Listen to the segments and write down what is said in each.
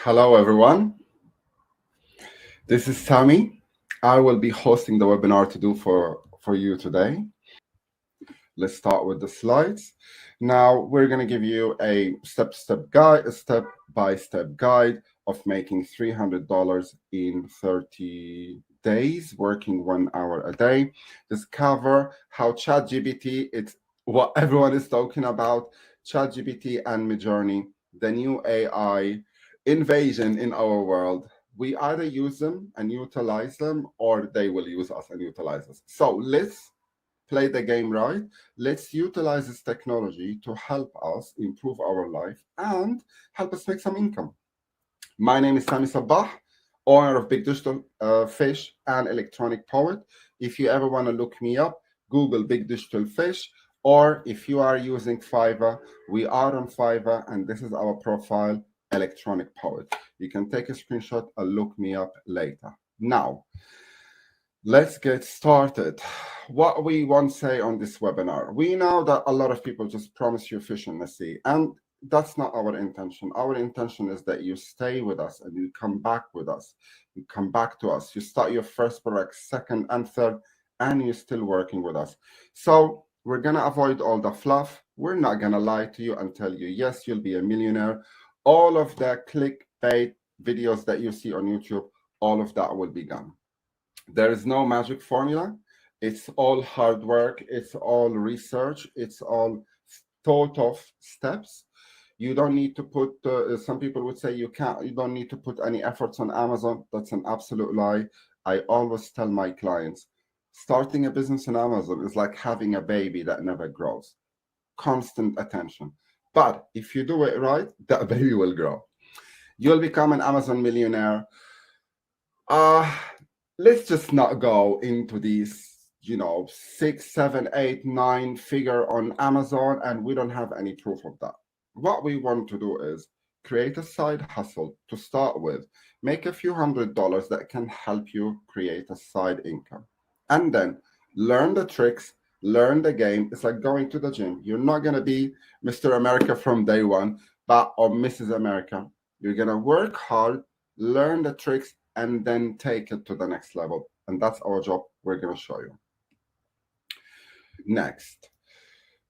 Hello, everyone. This is Sami. I will be hosting the webinar to do for you today. Let's start with the slides. Now, we're going to give you a step-by-step guide of making $300 in 30 days, working 1 hour a day. Discover how ChatGPT, it's what everyone is talking about, ChatGPT and Midjourny, the new AI invasion in our world. We either use them and utilize them, or they will use us and utilize us. So let's play the game right. Let's utilize this technology to help us improve our life and help us make some income. My name is Sami Sabah, owner of Big Digital Fish and Electronic Poet. If you ever want to look me up, Google Big Digital Fish, or if you are using Fiverr, we are on Fiverr, and this is our profile, Electronic Poet. You can take a screenshot and look me up later. Now, let's get started. What we want to say on this webinar, we know that a lot of people just promise you fish in the sea, and that's not our intention. Our intention is that you stay with us and you come back with us. You come back to us. You start your first product, second and third, and you're still working with us. So we're going to avoid all the fluff. We're not going to lie to you and tell you, yes, you'll be a millionaire. All of the clickbait videos that you see on YouTube, all of that will be gone. There is no magic formula. It's all hard work. It's all research. It's all thought of steps. You don't need to put, some people would say you don't need to put any efforts on Amazon. That's an absolute lie. I always tell my clients, starting a business on Amazon is like having a baby that never grows. Constant attention. But if you do it right, that baby will grow. You'll become an Amazon millionaire. Let's just not go into these, 6, 7, 8, 9 figure on Amazon, and we don't have any proof of that. What we want to do is create a side hustle to start with, make a few $100s that can help you create a side income, and then learn the tricks, learn the game. It's like going to the gym. You're not going to be Mr. America from day one, or Mrs. America. You're going to work hard, learn the tricks, and then take it to the next level. And that's our job. We're going to show you. Next,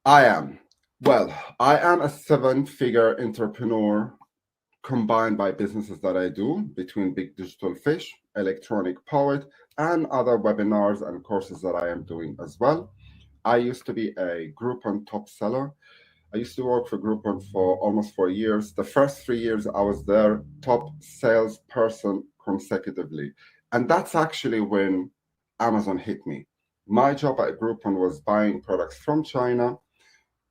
I am a 7-figure entrepreneur combined by businesses that I do between Big Digital Fish, Electronic Poet, and other webinars and courses that I am doing as well. I used to be a Groupon top seller. I used to work for Groupon for almost 4 years. The first 3 years, I was their top salesperson consecutively. And that's actually when Amazon hit me. My job at Groupon was buying products from China,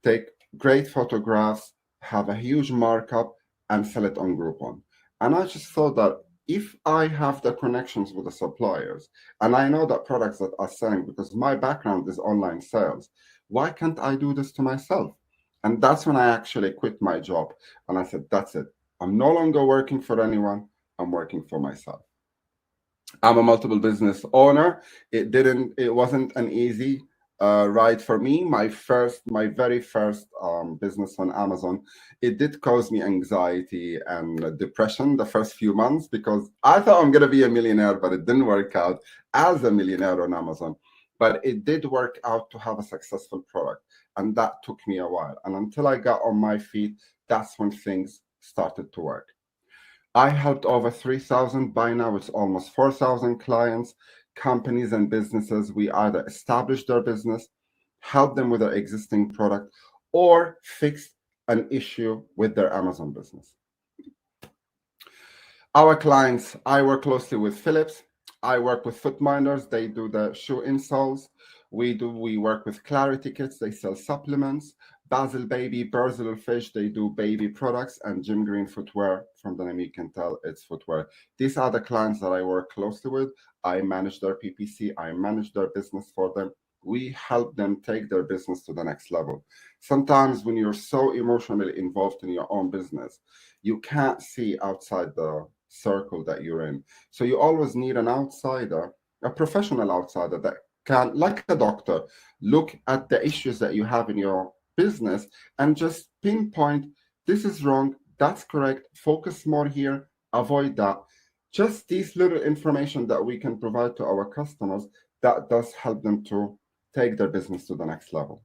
take great photographs, have a huge markup, and sell it on Groupon. And I just thought that if I have the connections with the suppliers, and I know that products that are selling, because my background is online sales, why can't I do this to myself? And that's when I actually quit my job. And I said, that's it. I'm no longer working for anyone. I'm working for myself. I'm a multiple business owner. It wasn't an easy ride for me. My very first business on Amazon, it did cause me anxiety and depression the first few months, because I thought I'm going to be a millionaire, but it didn't work out as a millionaire on Amazon. But it did work out to have a successful product. And that took me a while. And until I got on my feet, that's when things started to work. I helped over 3,000, by now it's almost 4,000 clients, companies and businesses. We either established their business, helped them with their existing product, or fixed an issue with their Amazon business. Our clients, I work closely with Philips. I work with Footminders. They do the shoe insoles. We work with Clarity Kits. They sell supplements. Basil Baby, Brazil Fish, they do baby products, and Jim Green Footwear. From the name you can tell it's footwear. These are the clients that I work closely with. I manage their PPC. I manage their business for them. We help them take their business to the next level. Sometimes when you're so emotionally involved in your own business, you can't see outside the circle that you're in. So you always need an outsider, a professional outsider that can, like a doctor, look at the issues that you have in your business and just pinpoint, this is wrong, that's correct, focus more here, avoid that. Just these little information that we can provide to our customers, that does help them to take their business to the next level.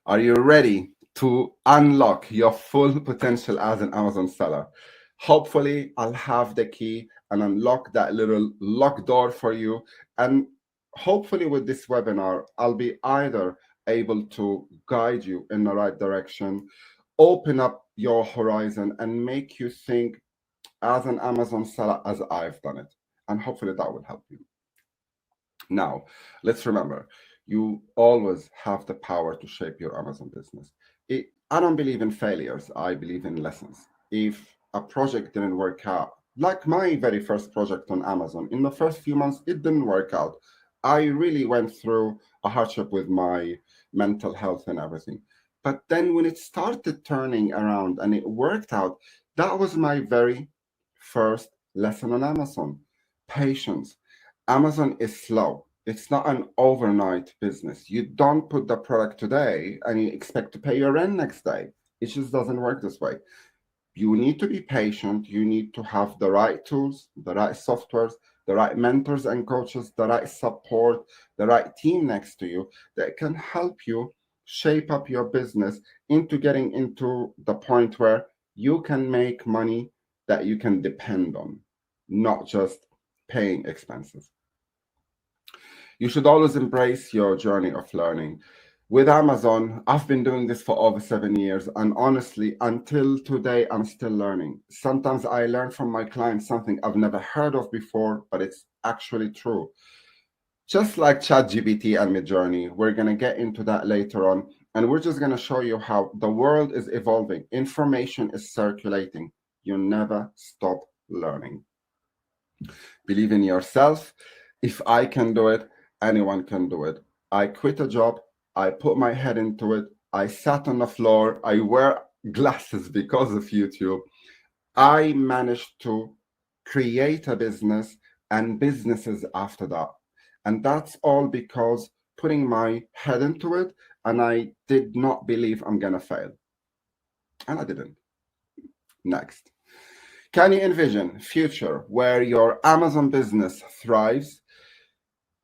Are you ready to unlock your full potential as an Amazon seller? Hopefully, I'll have the key and unlock that little lock door for you. And hopefully, with this webinar, I'll be either able to guide you in the right direction, open up your horizon, and make you think as an Amazon seller as I've done it. And hopefully, that will help you. Now, let's remember, you always have the power to shape your Amazon business. I don't believe in failures. I believe in lessons. If a project didn't work out, like my very first project on Amazon, in the first few months, it didn't work out. I really went through a hardship with my mental health and everything. But then when it started turning around and it worked out, that was my very first lesson on Amazon. Patience. Amazon is slow. It's not an overnight business. You don't put the product today and you expect to pay your rent next day. It just doesn't work this way. You need to be patient. You need to have the right tools, the right softwares, the right mentors and coaches, the right support, the right team next to you that can help you shape up your business into getting into the point where you can make money that you can depend on, not just paying expenses. You should always embrace your journey of learning. With Amazon, I've been doing this for over 7 years, and honestly, until today, I'm still learning. Sometimes I learn from my clients something I've never heard of before, but it's actually true. Just like ChatGPT and Midjourny, we're going to get into that later on, and we're just going to show you how the world is evolving. Information is circulating. You never stop learning. Believe in yourself. If I can do it, anyone can do it. I quit a job. I put my head into it. I sat on the floor. I wear glasses because of YouTube. I managed to create a business and businesses after that. And that's all because putting my head into it, and I did not believe I'm going to fail. And I didn't. Next. Can you envision a future where your Amazon business thrives?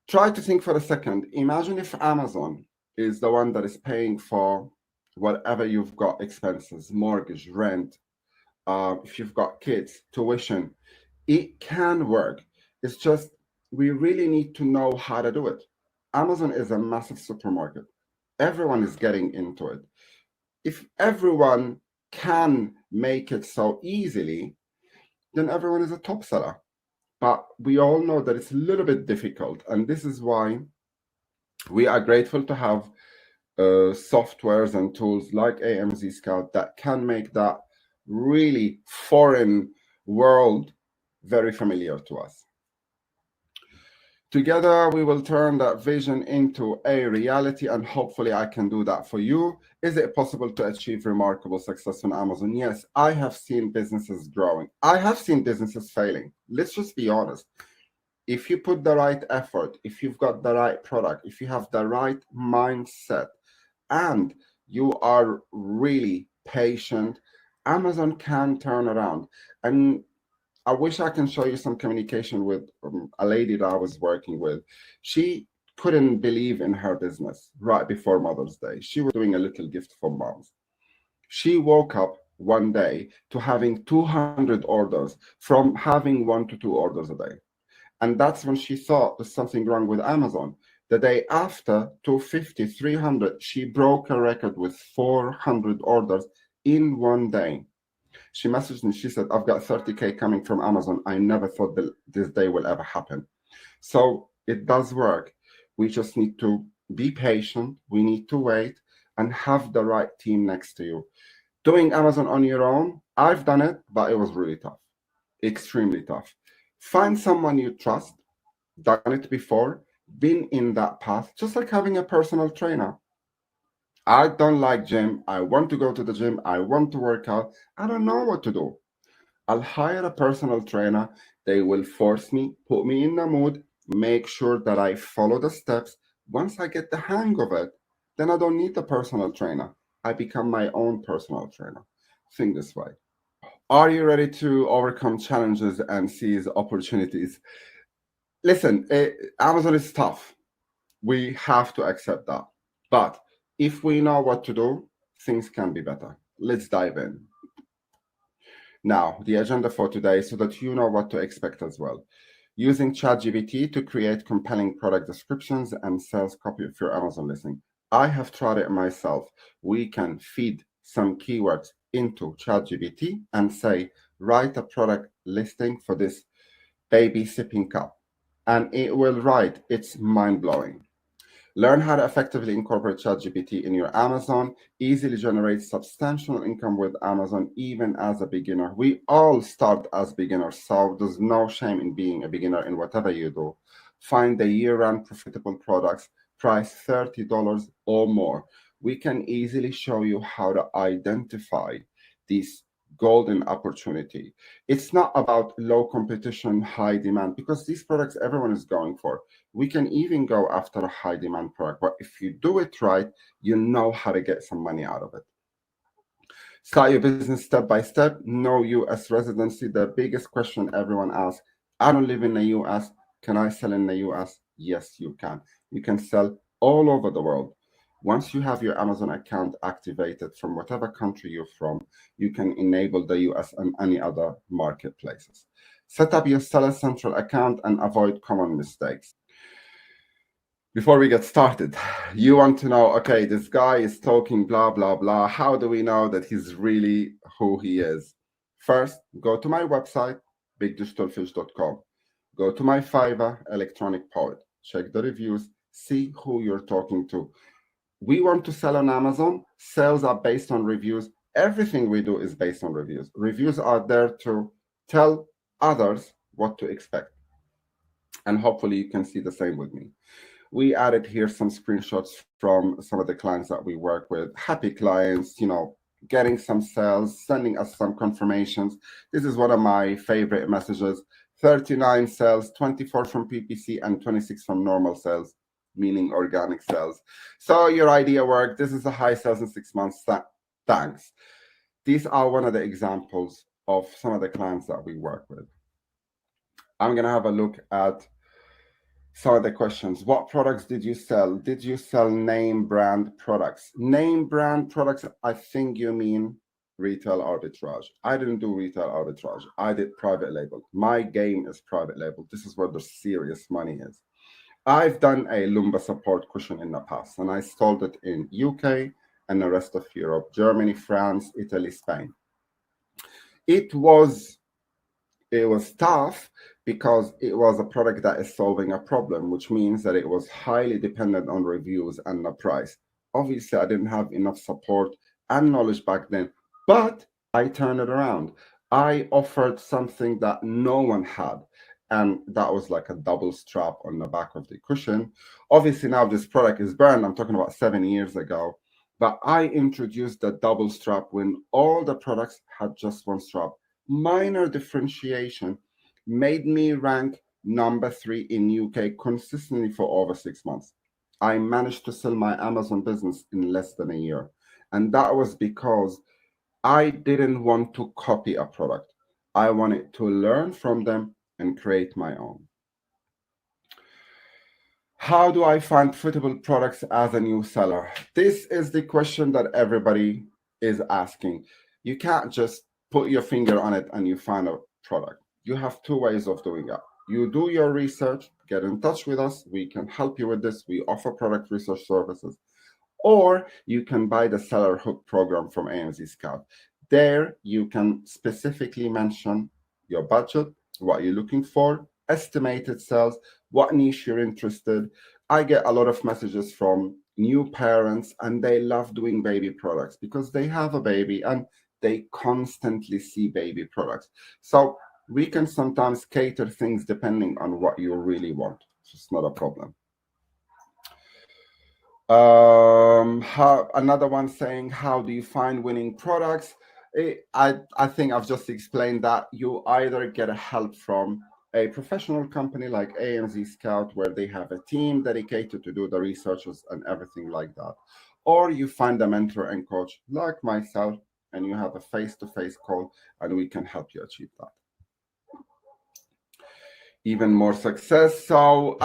Try to think for a second. Imagine if Amazon is the one that is paying for whatever you've got expenses, mortgage, rent, if you've got kids, tuition. It can work. It's just we really need to know how to do it. Amazon is a massive supermarket. Everyone is getting into it. If everyone can make it so easily, then everyone is a top seller. But we all know that it's a little bit difficult. And this is why we are grateful to have softwares and tools like AMZScout that can make that really foreign world very familiar to us. Together, we will turn that vision into a reality, and hopefully I can do that for you. Is it possible to achieve remarkable success on Amazon? Yes, I have seen businesses growing. I have seen businesses failing. Let's just be honest. If you put the right effort, if you've got the right product, if you have the right mindset, and you are really patient, Amazon can turn around. And I wish I can show you some communication with a lady that I was working with. She couldn't believe in her business right before Mother's Day. She was doing a little gift for moms. She woke up one day to having 200 orders from having 1 to 2 orders a day. And that's when she thought there's something wrong with Amazon. The day after, 250, 300, she broke a record with 400 orders in one day. She messaged me, she said, I've got 30K coming from Amazon. I never thought that this day will ever happen. So it does work. We just need to be patient. We need to wait and have the right team next to you. Doing Amazon on your own, I've done it, but it was really tough, extremely tough. Find someone you trust, done it before, been in that path, just like having a personal trainer. I don't like gym. I want to go to the gym. I want to work out. I don't know what to do. I'll hire a personal trainer. They will force me, put me in the mood, make sure that I follow the steps. Once I get the hang of it, then I don't need the personal trainer. I become my own personal trainer. Think this way. Are you ready to overcome challenges and seize opportunities? Listen, Amazon is tough. We have to accept that. But if we know what to do, things can be better. Let's dive in. Now, the agenda for today so that you know what to expect as well. Using ChatGPT to create compelling product descriptions and sales copy of your Amazon listing. I have tried it myself. We can feed some keywords into ChatGPT and say, write a product listing for this baby sipping cup. And it will write. It's mind blowing. Learn how to effectively incorporate ChatGPT in your Amazon, easily generate substantial income with Amazon, even as a beginner. We all start as beginners, so there's no shame in being a beginner in whatever you do. Find the year-round profitable products, price $30 or more. We can easily show you how to identify these golden opportunity. It's not about low competition, high demand, because these products everyone is going for. We can even go after a high demand product, but if you do it right, you know how to get some money out of it. Start your business step by step. No US residency. The biggest question everyone asks: I don't live in the US. Can I sell in the US? Yes, you can. You can sell all over the world. Once you have your Amazon account activated from whatever country you're from, you can enable the US and any other marketplaces. Set up your Seller Central account and avoid common mistakes. Before we get started, you want to know, okay, this guy is talking blah, blah, blah. How do we know that he's really who he is? First, go to my website, bigdigitalfish.com. Go to my Fiverr, Electronic Poet. Check the reviews, see who you're talking to. We want to sell on Amazon. Sales are based on reviews. Everything we do is based on reviews. Reviews are there to tell others what to expect. And hopefully you can see the same with me. We added here some screenshots from some of the clients that we work with. Happy clients, getting some sales, sending us some confirmations. This is one of my favorite messages. 39 sales, 24 from PPC and 26 from normal sales, meaning organic sales. So your idea worked. This is a high sales in 6 months. Thanks. These are one of the examples of some of the clients that we work with. I'm going to have a look at some of the questions. What products did you sell? Did you sell name brand products? Name brand products, I think you mean retail arbitrage. I didn't do retail arbitrage. I did private label. My game is private label. This is where the serious money is. I've done a Lumba support cushion in the past, and I sold it in UK and the rest of Europe, Germany, France, Italy, Spain. It was tough because it was a product that is solving a problem, which means that it was highly dependent on reviews and the price. Obviously, I didn't have enough support and knowledge back then, but I turned it around. I offered something that no one had, and that was like a double strap on the back of the cushion. Obviously, now this product is burned. I'm talking about 7 years ago. But I introduced the double strap when all the products had just one strap. Minor differentiation made me rank number 3 in UK consistently for over 6 months. I managed to sell my Amazon business in less than a year. And that was because I didn't want to copy a product. I wanted to learn from them and create my own. How do I find profitable products as a new seller? This is the question that everybody is asking. You can't just put your finger on it and you find a product. You have 2 ways of doing that. You do your research, get in touch with us. We can help you with this. We offer product research services. Or you can buy the Seller Hook program from AMZScout. There you can specifically mention your budget, what you're looking for, estimated sales, what niche you're interested. I get a lot of messages from new parents and they love doing baby products because they have a baby and they constantly see baby products. So we can sometimes cater things depending on what you really want. It's not a problem. Another one saying, how do you find winning products? I think I've just explained that you either get a help from a professional company like AMZScout, where they have a team dedicated to do the researches and everything like that, or you find a mentor and coach like myself and you have a face-to-face call, and we can help you achieve that. Even more success. So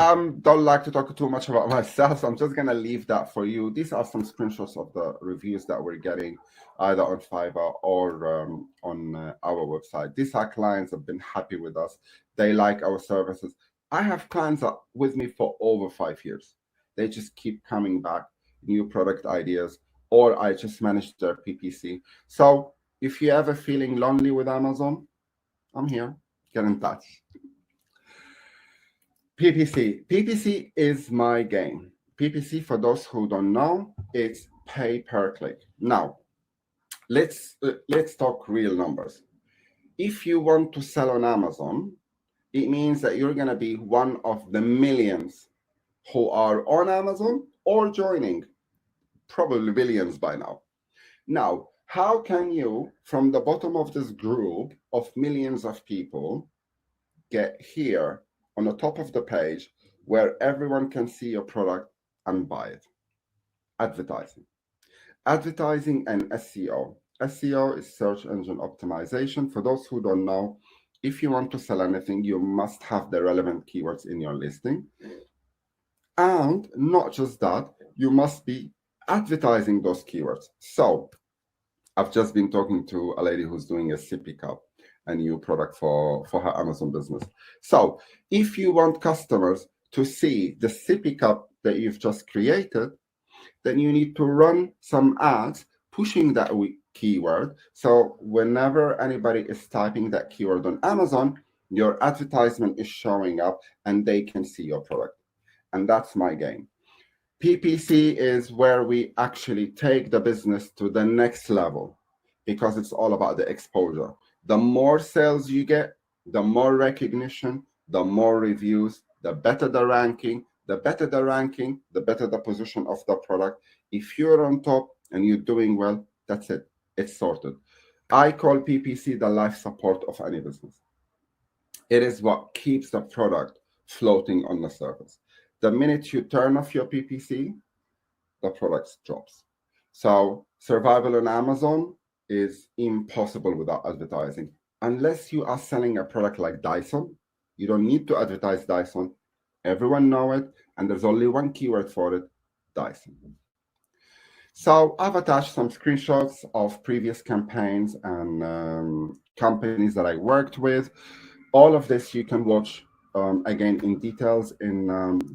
don't like to talk too much about myself, so I'm just gonna leave that for you. These are some screenshots of the reviews that we're getting either on Fiverr or on our website. These are clients that have been happy with us. They like our services. I have clients that with me for over 5 years. They just keep coming back, new product ideas, or I just manage their PPC. So if you're ever feeling lonely with Amazon, I'm here. Get in touch. PPC is my game. PPC, for those who don't know, it's pay per click. Now, let's talk real numbers. If you want to sell on Amazon, it means that you're going to be one of the millions who are on Amazon or joining, probably billions by now. Now, how can you, from the bottom of this group of millions of people, get here on the top of the page where everyone can see your product and buy it? Advertising. Advertising and SEO. SEO is search engine optimization. For those who don't know, if you want to sell anything, you must have the relevant keywords in your listing. And not just that, you must be advertising those keywords. So I've just been talking to a lady who's doing a sippy cup, a new product for her Amazon business. So if you want customers to see the sippy cup that you've just created, then you need to run some ads pushing that keyword. So whenever anybody is typing that keyword on Amazon, your advertisement is showing up and they can see your product. And that's my game. PPC is where we actually take the business to the next level because it's all about the exposure. The more sales you get, the more recognition, the more reviews, the better the ranking. The better the ranking, the better the position of the product. If you're on top and you're doing well, that's it. It's sorted. I call PPC the life support of any business. It is what keeps the product floating on the surface. The minute you turn off your PPC, the product drops. So survival on Amazon is impossible without advertising. Unless you are selling a product like Dyson, you don't need to advertise Dyson. Everyone knows it, and there's only one keyword for it, Dyson. So I've attached some screenshots of previous campaigns and companies that I worked with. All of this you can watch again in details in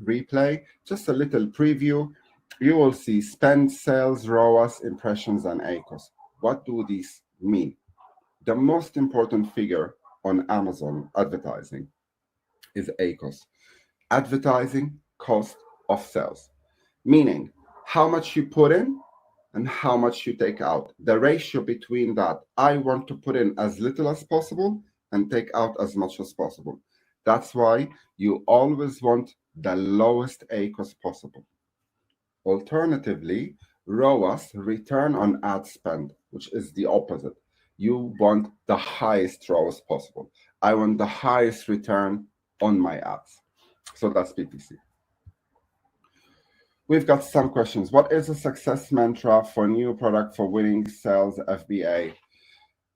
replay. Just a little preview. You will see spend, sales, ROAS, impressions, and ACOS. What do these mean? The most important figure on Amazon advertising is ACOS. Advertising cost of sales, meaning how much you put in and how much you take out. The ratio between that, I want to put in as little as possible and take out as much as possible. That's why you always want the lowest ACOS possible. Alternatively, ROAS, return on ad spend, which is the opposite. You want the highest ROAS possible. I want the highest return on my ads. So that's PPC. We've got some questions. What is a success mantra for new product for winning sales FBA?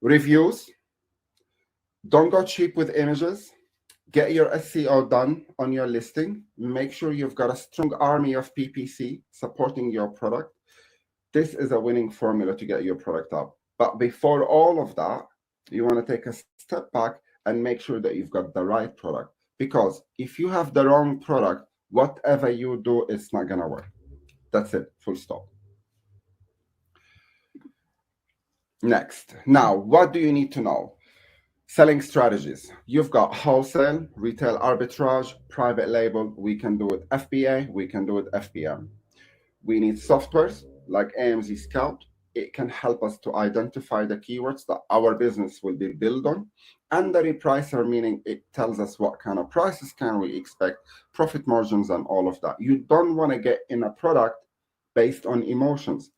Reviews. Don't go cheap with images. Get your SEO done on your listing. Make sure you've got a strong army of PPC supporting your product. This is a winning formula to get your product up. But before all of that, you want to take a step back and make sure that you've got the right product. Because if you have the wrong product, whatever you do, it's not going to work. That's it, full stop. Next. Now, what do you need to know? Selling strategies. You've got wholesale, retail arbitrage, private label. We can do it FBA, we can do it FBM. We need softwares like AMZScout. It can help us to identify the keywords that our business will be built on. And the repricer, meaning it tells us what kind of prices can we expect, profit margins, and all of that. You don't want to get in a product based on emotions.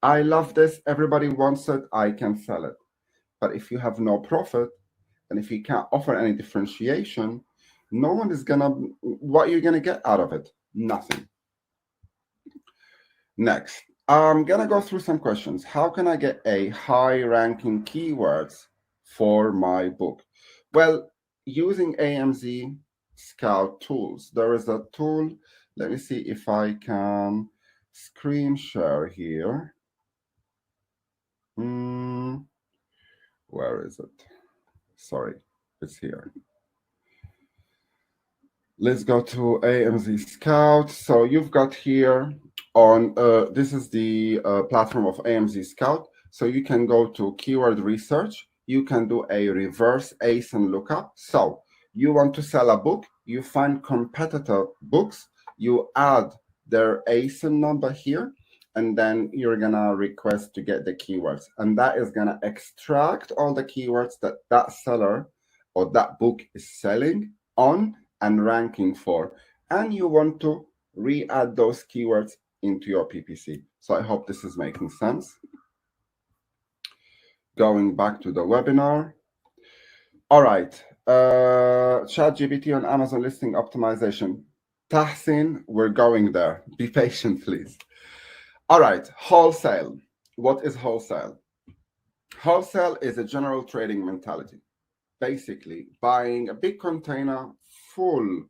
I love this, everybody wants it, I can sell it. But if you have no profit, and if you can't offer any differentiation, no one is what you're gonna get out of it? Nothing. Next, I'm gonna go through some questions. How can I get a high ranking keywords for my book? Well, using AMZ Scout tools. There is a tool. Let me see if I can screen share here. Where is it? Sorry, it's here. Let's go to AMZ Scout. So you've got here on, this is the platform of AMZ Scout. So you can go to keyword research. You can do a reverse ASIN lookup. So you want to sell a book, you find competitor books, you add their ASIN number here, and then you're gonna request to get the keywords. And that is gonna extract all the keywords that that seller or that book is selling on and ranking for, and you want to re-add those keywords into your PPC. So I hope this is making sense. Going back to the webinar. All right, ChatGPT on Amazon listing optimization. Tahsin, we're going there. Be patient, please. All right, wholesale. What is wholesale? Wholesale is a general trading mentality. Basically, buying a big container full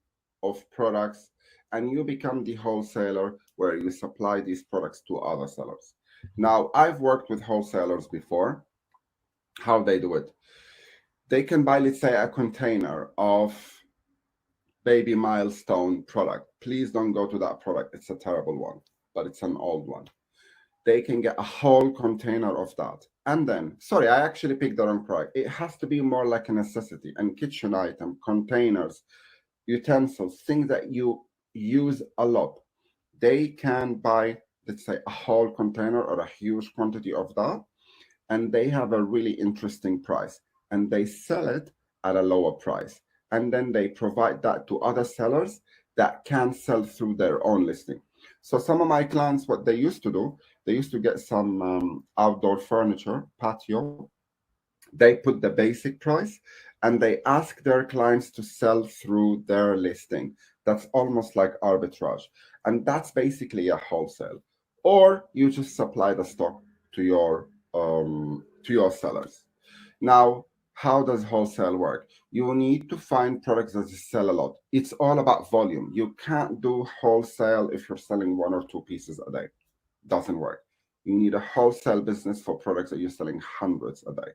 of products, and you become the wholesaler where you supply these products to other sellers. Now, I've worked with wholesalers before. How they do it? They can buy, let's say, a container of baby milestone product. Please don't go to that product. It's a terrible one, but it's an old one. They can get a whole container of that. And then, sorry, I actually picked the wrong product. It has to be more like a necessity and kitchen item, containers, utensils, things that you use a lot. They can buy, let's say, a whole container or a huge quantity of that, and they have a really interesting price, and they sell it at a lower price. And then they provide that to other sellers that can sell through their own listing. So some of my clients, what they used to do, they used to get some outdoor furniture, patio. They put the basic price and they ask their clients to sell through their listing. That's almost like arbitrage. And that's basically a wholesale. Or you just supply the stock to your sellers. Now, how does wholesale work? You need to find products that you sell a lot. It's all about volume. You can't do wholesale if you're selling one or two pieces a day. Doesn't work. You need a wholesale business for products that you're selling hundreds a day.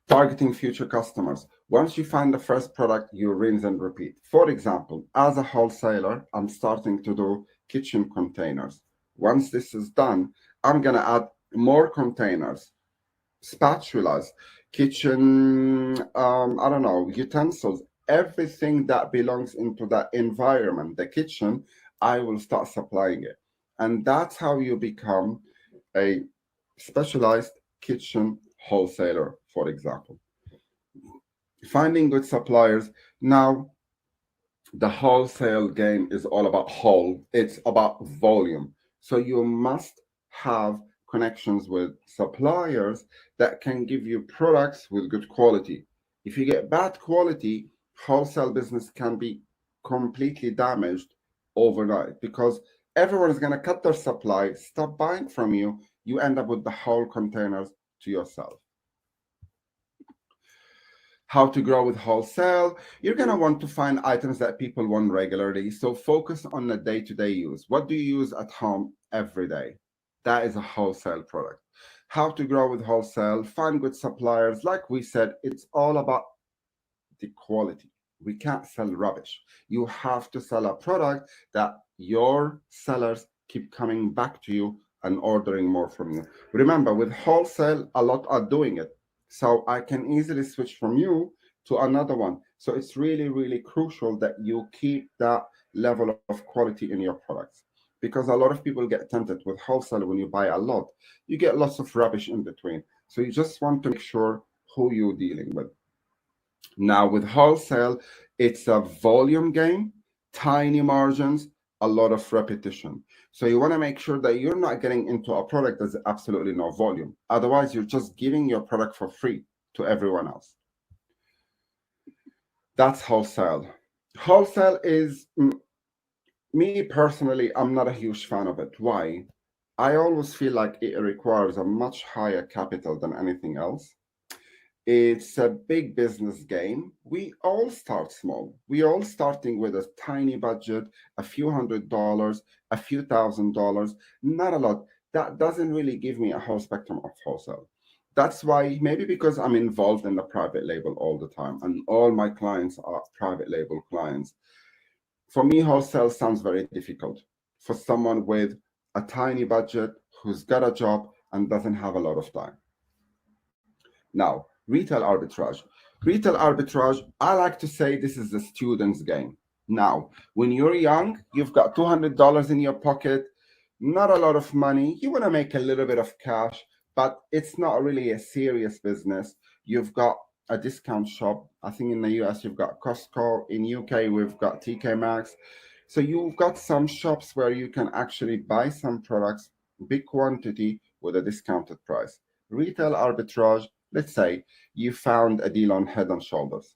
Targeting future customers. Once you find the first product, you rinse and repeat. For example, as a wholesaler, I'm starting to do kitchen containers. Once this is done, I'm going to add more containers, spatulas, kitchen, I don't know, utensils, everything that belongs into that environment, the kitchen, I will start supplying it. And that's how you become a specialized kitchen wholesaler, for example. Finding good suppliers. Now, the wholesale game is all about whole, it's about volume. So you must have connections with suppliers that can give you products with good quality. If you get bad quality, wholesale business can be completely damaged overnight because everyone is going to cut their supply, stop buying from you. You end up with the whole containers to yourself. How to grow with wholesale. You're going to want to find items that people want regularly. So focus on the day-to-day use. What do you use at home every day? That is a wholesale product. How to grow with wholesale. Find good suppliers. Like we said, it's all about the quality. We can't sell rubbish. You have to sell a product that your sellers keep coming back to you and ordering more from you. Remember, with wholesale, a lot are doing it. So I can easily switch from you to another one. So it's really, really crucial that you keep that level of quality in your products. Because a lot of people get tempted with wholesale when you buy a lot. You get lots of rubbish in between. So you just want to make sure who you're dealing with. Now, with wholesale, it's a volume game, tiny margins, a lot of repetition. So you want to make sure that you're not getting into a product that's absolutely no volume. Otherwise, you're just giving your product for free to everyone else. That's wholesale. Wholesale is Me personally, I'm not a huge fan of it. Why? I always feel like it requires a much higher capital than anything else. It's a big business game. We all start small. We all starting with a tiny budget, a few $100s, a few $1,000s, not a lot. That doesn't really give me a whole spectrum of wholesale. That's why, maybe because I'm involved in the private label all the time and all my clients are private label clients. For me, wholesale sounds very difficult for someone with a tiny budget who's got a job and doesn't have a lot of time. Now, retail arbitrage. Retail arbitrage, I like to say this is the student's game. Now, when you're young, you've got $200 in your pocket, not a lot of money. You want to make a little bit of cash, but it's not really a serious business. You've got a discount shop. I think in the US, you've got Costco. In UK, we've got TK Maxx. So you've got some shops where you can actually buy some products, big quantity with a discounted price. Retail arbitrage, let's say you found a deal on Head and Shoulders,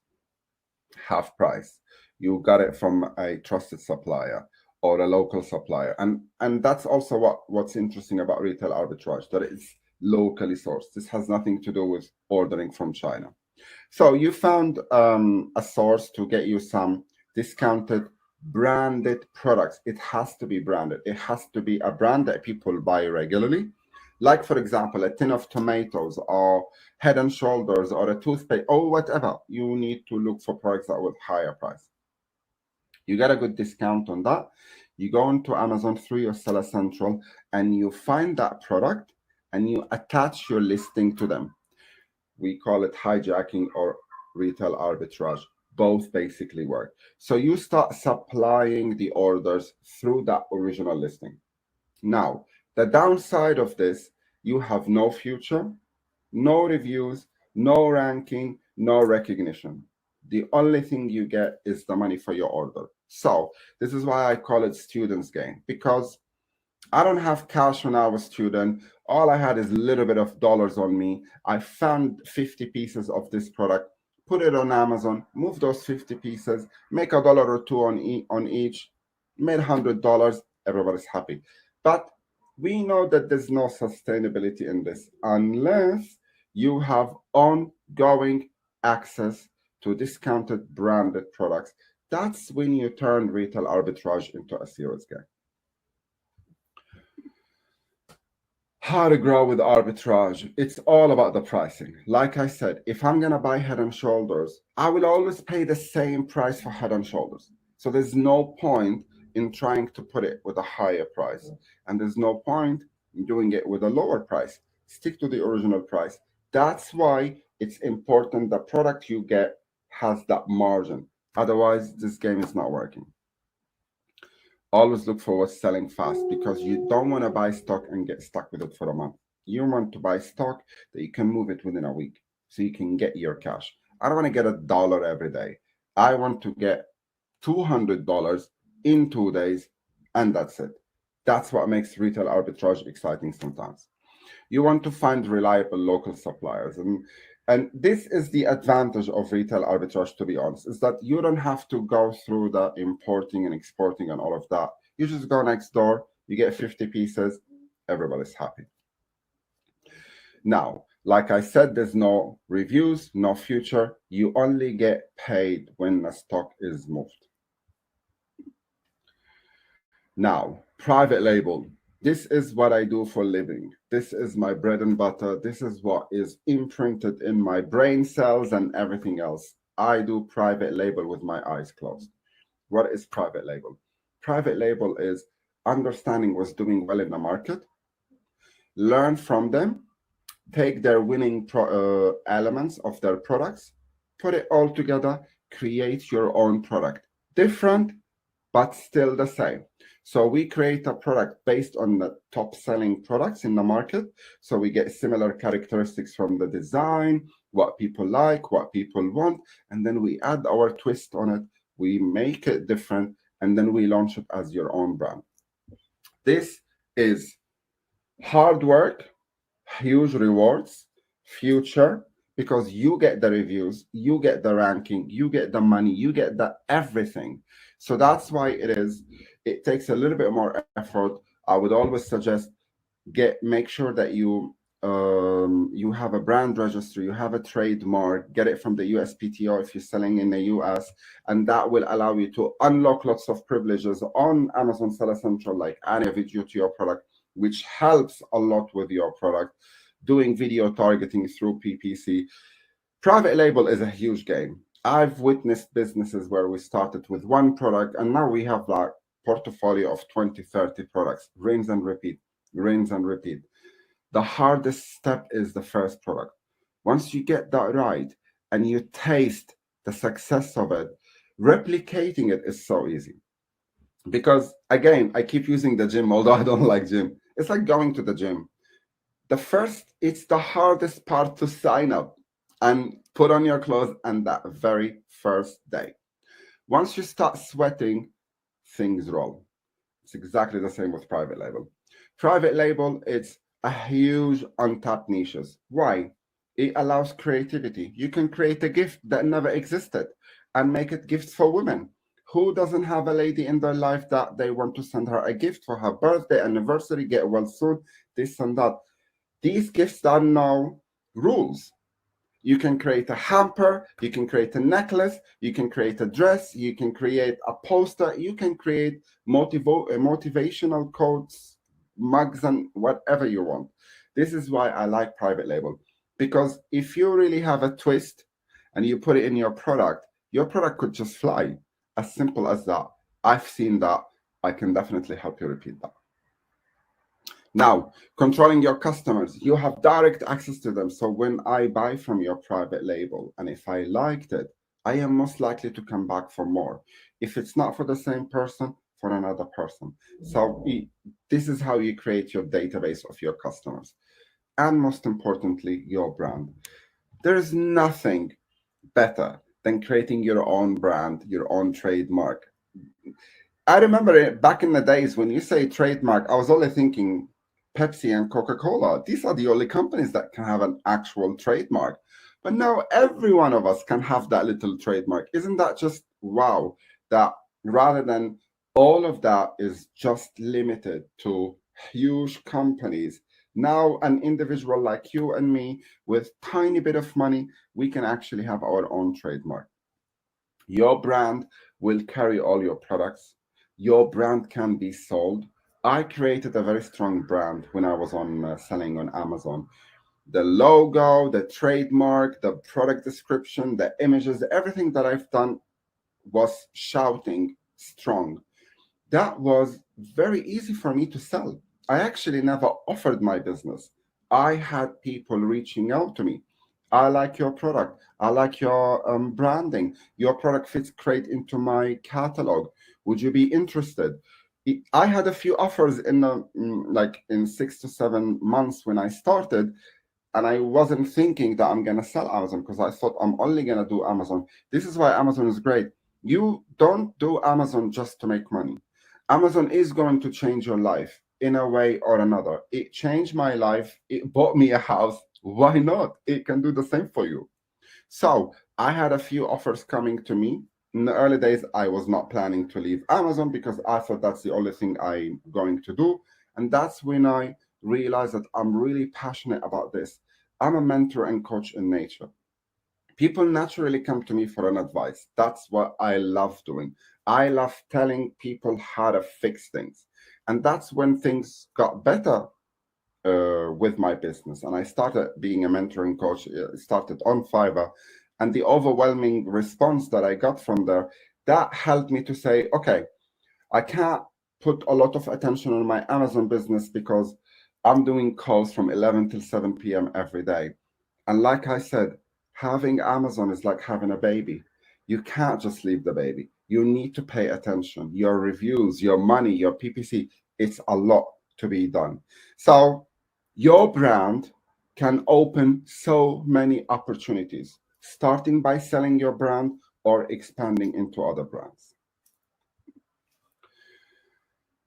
half price. You got it from a trusted supplier or a local supplier. And that's also what's interesting about retail arbitrage, that it's locally sourced. This has nothing to do with ordering from China. So you found a source to get you some discounted branded products. It has to be branded. It has to be a brand that people buy regularly. Like, for example, a tin of tomatoes or Head and Shoulders or a toothpaste or whatever. You need to look for products that with higher price. You get a good discount on that. You go into Amazon through your Seller Central and you find that product and you attach your listing to them. We call it hijacking or retail arbitrage. Both basically work. So you start supplying the orders through that original listing. Now, the downside of this, you have no future, no reviews, no ranking, no recognition. The only thing you get is the money for your order. So this is why I call it student's game, because I don't have cash when I was a student. All I had is a little bit of dollars on me. I found 50 pieces of this product, put it on Amazon, move those 50 pieces, make a dollar or two on each, made $100. Everybody's happy. But we know that there's no sustainability in this unless you have ongoing access to discounted branded products. That's when you turn retail arbitrage into a serious game. How to grow with arbitrage. It's all about the pricing. Like I said, if I'm going to buy Head and Shoulders, I will always pay the same price for Head and Shoulders. So there's no point in trying to put it with a higher price. And there's no point in doing it with a lower price. Stick to the original price. That's why it's important the product you get has that margin. Otherwise, this game is not working. Always look for what's selling fast, because you don't want to buy stock and get stuck with it for a month. You want to buy stock that you can move it within a week so you can get your cash. I don't want to get $1 every day. I want to get $200 in 2 days, and that's it. That's what makes retail arbitrage exciting sometimes. You want to find reliable local suppliers. And this is the advantage of retail arbitrage, to be honest, is that you don't have to go through the importing and exporting and all of that. You just go next door, you get 50 pieces, everybody's happy. Now, like I said, there's no reviews, no future. You only get paid when the stock is moved. Now, private label. This is what I do for a living. This is my bread and butter. This is what is imprinted in my brain cells and everything else. I do private label with my eyes closed. What is private label? Private label is understanding what's doing well in the market, learn from them, take their winning elements of their products, put it all together, create your own product. Different, but still the same. So we create a product based on the top selling products in the market. So we get similar characteristics from the design, what people like, what people want, and then we add our twist on it. We make it different, and then we launch it as your own brand. This is hard work, huge rewards, future, because you get the reviews, you get the ranking, you get the money, you get the everything. So that's why it takes a little bit more effort. I would always suggest make sure that you have a brand registry, you have a trademark, get it from the USPTO if you're selling in the US, and that will allow you to unlock lots of privileges on Amazon Seller Central, like adding a video to your product, which helps a lot with your product, doing video targeting through PPC. Private label is a huge game. I've witnessed businesses where we started with one product and now we have like portfolio of 20, 30 products, rinse and repeat, rinse and repeat. The hardest step is the first product. Once you get that right and you taste the success of it, replicating it is so easy. Because again, I keep using the gym, although I don't like gym. It's like going to the gym. It's the hardest part to sign up and put on your clothes and that very first day. Once you start sweating, things roll. It's exactly the same with private label. Private label, it's a huge untapped niches. Why? It allows creativity. You can create a gift that never existed and make it gifts for women. Who doesn't have a lady in their life that they want to send her a gift for her birthday, anniversary, get well soon, this and that? These gifts are now rules. You can create a hamper, you can create a necklace, you can create a dress, you can create a poster, you can create motivational quotes, mugs, and whatever you want. This is why I like private label. Because if you really have a twist and you put it in your product could just fly. As simple as that. I've seen that. I can definitely help you repeat that. Now, controlling your customers, you have direct access to them. So when I buy from your private label, and if I liked it, I am most likely to come back for more. If it's not for the same person, for another person. So this is how you create your database of your customers. And most importantly, your brand. There is nothing better than creating your own brand, your own trademark. I remember it back in the days when you say trademark, I was only thinking Pepsi and Coca-Cola. These are the only companies that can have an actual trademark. But now every one of us can have that little trademark. Isn't that just wow? That rather than all of that is just limited to huge companies. Now an individual like you and me with tiny bit of money, we can actually have our own trademark. Your brand will carry all your products. Your brand can be sold. I created a very strong brand when I was on selling on Amazon. The logo, the trademark, the product description, the images, everything that I've done was shouting strong. That was very easy for me to sell. I actually never offered my business. I had people reaching out to me. I like your product. I like your branding. Your product fits great into my catalog. Would you be interested? I had a few offers in like in 6 to 7 months when I started, and I wasn't thinking that I'm gonna sell Amazon because I thought I'm only gonna do Amazon. This is why Amazon is great. You don't do Amazon just to make money. Amazon is going to change your life in a way or another. It changed my life. It bought me a house. Why not? It can do the same for you. So I had a few offers coming to me. In the early days, I was not planning to leave Amazon because I thought that's the only thing I'm going to do. And that's when I realized that I'm really passionate about this. I'm a mentor and coach in nature. People naturally come to me for an advice. That's what I love doing. I love telling people how to fix things. And that's when things got better with my business. And I started being a mentoring coach, started on Fiverr. And the overwhelming response that I got from there, that helped me to say, okay, I can't put a lot of attention on my Amazon business because I'm doing calls from 11 till 7 p.m. every day. And like I said, having Amazon is like having a baby. You can't just leave the baby. You need to pay attention. Your reviews, your money, your PPC, it's a lot to be done. So your brand can open so many opportunities, starting by selling your brand or expanding into other brands.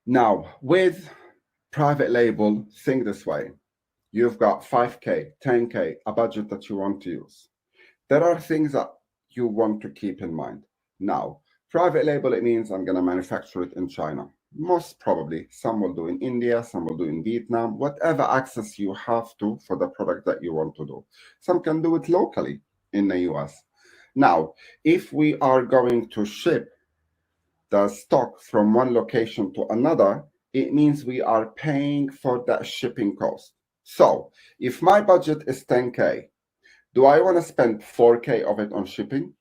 Now, with private label, think this way. You've got 5K, 10K, a budget that you want to use. There are things that you want to keep in mind. Now, Private label, it means I'm going to manufacture it in China. Most probably, some will do in India, some will do in Vietnam, whatever access you have to for the product that you want to do. Some can do it locally in the US. Now, if we are going to ship the stock from one location to another, it means we are paying for that shipping cost. So if my budget is 10K, do I want to spend 4K of it on shipping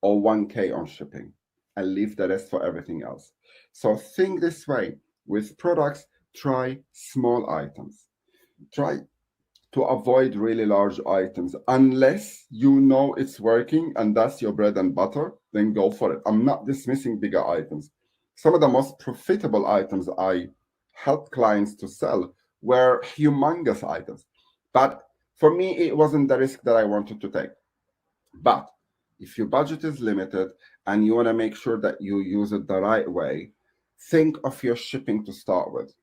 or 1K on shipping and leave the rest for everything else? So think this way. With products, try small items. Try to avoid really large items. Unless you know it's working and that's your bread and butter, then go for it. I'm not dismissing bigger items. Some of the most profitable items I helped clients to sell were humongous items. But for me, it wasn't the risk that I wanted to take. But if your budget is limited and you want to make sure that you use it the right way, think of your shipping to start with.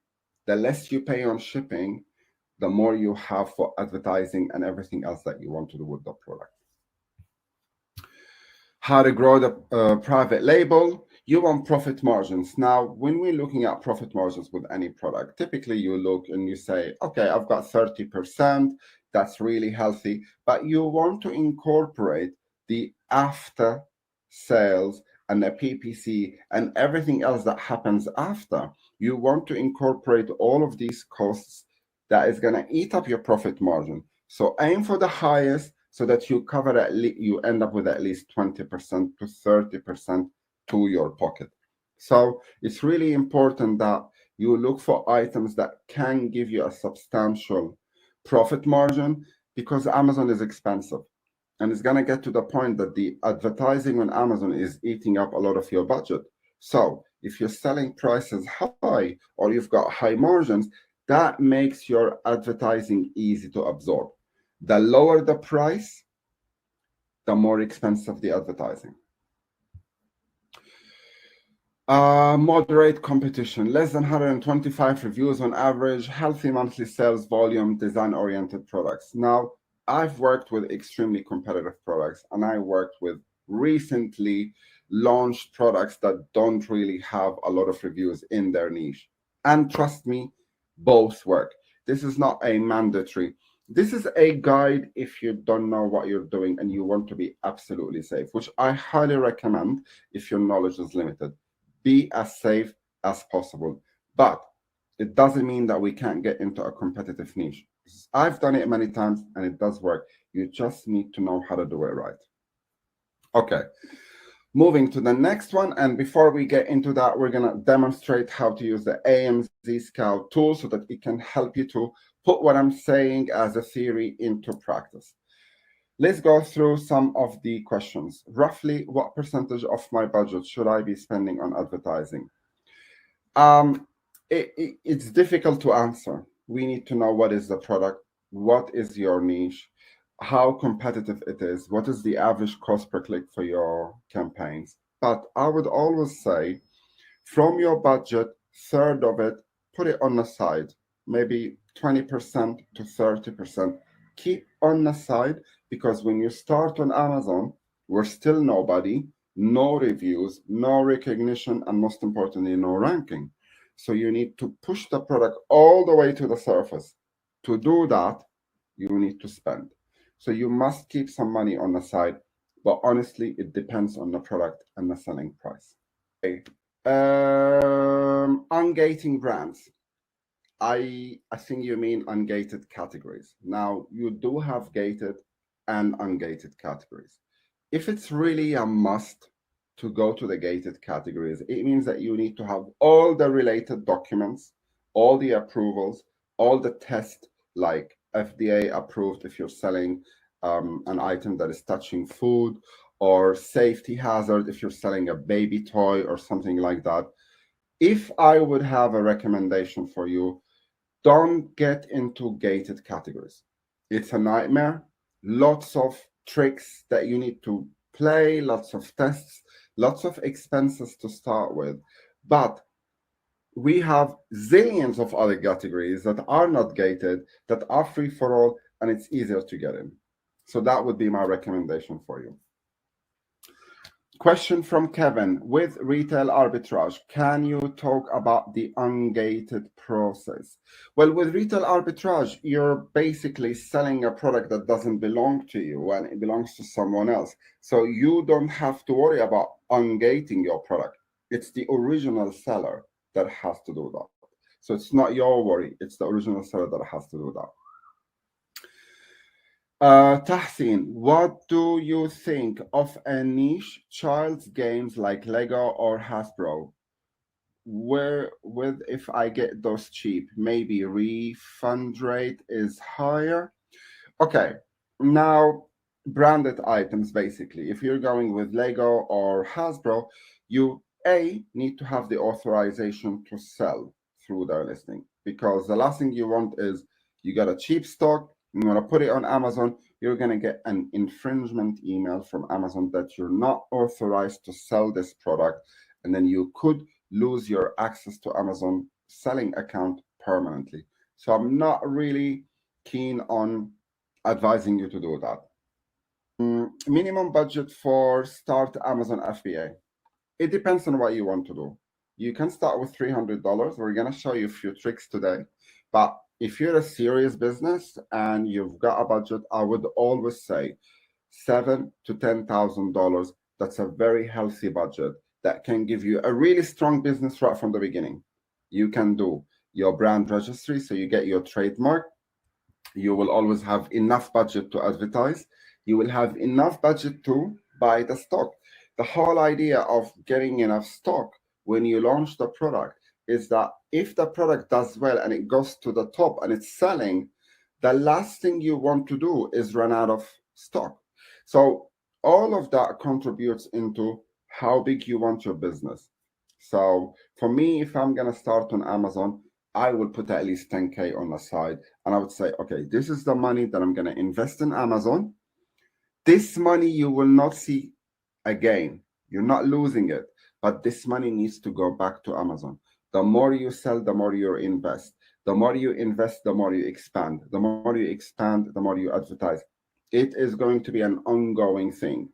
The less you pay on shipping, the more you have for advertising and everything else that you want to do with the product. How to grow the private label. You want profit margins. Now, when we're looking at profit margins with any product, typically you look and you say, okay, I've got 30%. That's really healthy. But you want to incorporate the after sales and the PPC and everything else that happens after. You want to incorporate all of these costs that is going to eat up your profit margin. So aim for the highest so that you cover you end up with at least 20% to 30% to your pocket. So it's really important that you look for items that can give you a substantial profit margin, because Amazon is expensive. And it's going to get to the point that the advertising on Amazon is eating up a lot of your budget. So if you're selling prices high or you've got high margins, that makes your advertising easy to absorb. The lower the price, the more expensive the advertising. Moderate competition, less than 125 reviews on average, healthy monthly sales volume, design-oriented products. Now, I've worked with extremely competitive products, and I worked with recently launched products that don't really have a lot of reviews in their niche. And trust me, both work. This is not a mandatory. This is a guide if you don't know what you're doing and you want to be absolutely safe, which I highly recommend if your knowledge is limited. Be as safe as possible. But it doesn't mean that we can't get into a competitive niche. I've done it many times and it does work. You just need to know how to do it right. Okay. Moving to the next one, and before we get into that, we're going to demonstrate how to use the AMZScout tool so that it can help you to put what I'm saying as a theory into practice. Let's go through some of the questions. Roughly, what percentage of my budget should I be spending on advertising? It's difficult to answer. We need to know what is the product, what is your niche, how competitive it is, what is the average cost per click for your campaigns. But I would always say, from your budget, third of it, put it on the side, maybe 20% to 30%. Keep on the side, because when you start on Amazon, we're still nobody, no reviews, no recognition, and most importantly, no ranking. So you need to push the product all the way to the surface. To do that, you need to spend. So you must keep some money on the side, but honestly, it depends on the product and the selling price. Okay. Ungating brands. I think you mean ungated categories. Now, you do have gated and ungated categories. If it's really a must to go to the gated categories, it means that you need to have all the related documents, all the approvals, all the tests, like FDA approved if you're selling an item that is touching food, or safety hazard if you're selling a baby toy or something like that. If I would have a recommendation for you, don't get into gated categories. It's a nightmare. Lots of tricks that you need to play, lots of tests, lots of expenses to start with. But we have zillions of other categories that are not gated, that are free for all, and it's easier to get in. So that would be my recommendation for you. Question from Kevin. With retail arbitrage, can you talk about the ungated process? Well, with retail arbitrage, you're basically selling a product that doesn't belong to you and it belongs to someone else. So you don't have to worry about ungating your product. It's the original seller that has to do that. So it's not your worry, it's the original seller that has to do that. Tahsin, what do you think of a niche child's games like Lego or Hasbro? Where with if I get those cheap, maybe refund rate is higher. Okay, now branded items basically. If you're going with Lego or Hasbro, you need to have the authorization to sell through their listing, because the last thing you want is you got a cheap stock, you want to put it on Amazon, you're going to get an infringement email from Amazon that you're not authorized to sell this product, and then you could lose your access to Amazon selling account permanently. So I'm not really keen on advising you to do that. Minimum budget for start Amazon FBA. It depends on what you want to do. You can start with $300. We're going to show you a few tricks today. But if you're a serious business and you've got a budget, I would always say $7,000 to $10,000. That's a very healthy budget that can give you a really strong business right from the beginning. You can do your brand registry, so you get your trademark. You will always have enough budget to advertise. You will have enough budget to buy the stock. The whole idea of getting enough stock when you launch the product is that if the product does well and it goes to the top and it's selling, the last thing you want to do is run out of stock. So all of that contributes into how big you want your business. So for me, if I'm going to start on Amazon, I will put at least 10K on the side. And I would say, okay, this is the money that I'm going to invest in Amazon. This money you will not see again. You're not losing it, but this money needs to go back to Amazon. The more you sell, the more you invest. The more you invest, the more you expand. The more you expand, the more you advertise. It is going to be an ongoing thing.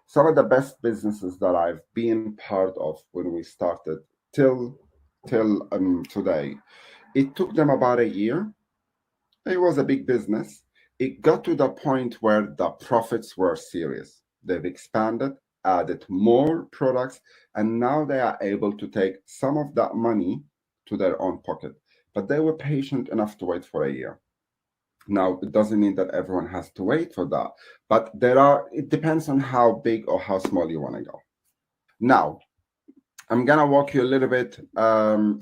Some of the best businesses that I've been part of when we started till today, it took them about a year. It was a big business. It got to the point where the profits were serious. They've expanded, added more products, and now they are able to take some of that money to their own pocket. But they were patient enough to wait for a year. Now, it doesn't mean that everyone has to wait for that, but it depends on how big or how small you want to go. Now, I'm gonna walk you a little bit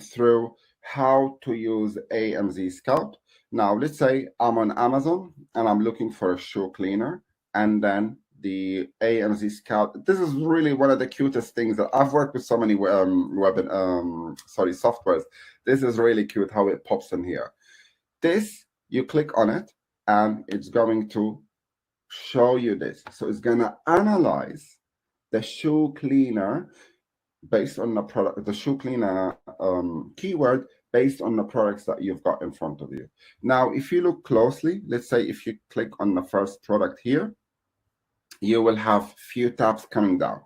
through how to use AMZScout. Now, let's say I'm on Amazon and I'm looking for a shoe cleaner, and then the AMZScout. This is really one of the cutest things that I've worked with so many softwares. This is really cute how it pops in here. This, you click on it, and it's going to show you this. So it's gonna analyze the shoe cleaner based on the product, the shoe cleaner keyword based on the products that you've got in front of you. Now, if you look closely, let's say if you click on the first product here, you will have few tabs coming down.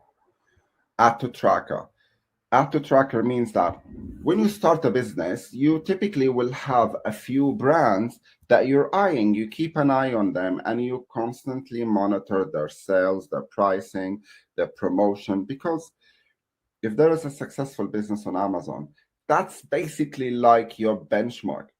Add to tracker. Add to tracker means that when you start a business, you typically will have a few brands that you're eyeing. You keep an eye on them and you constantly monitor their sales, their pricing, their promotion, because if there is a successful business on Amazon, that's basically like your benchmark.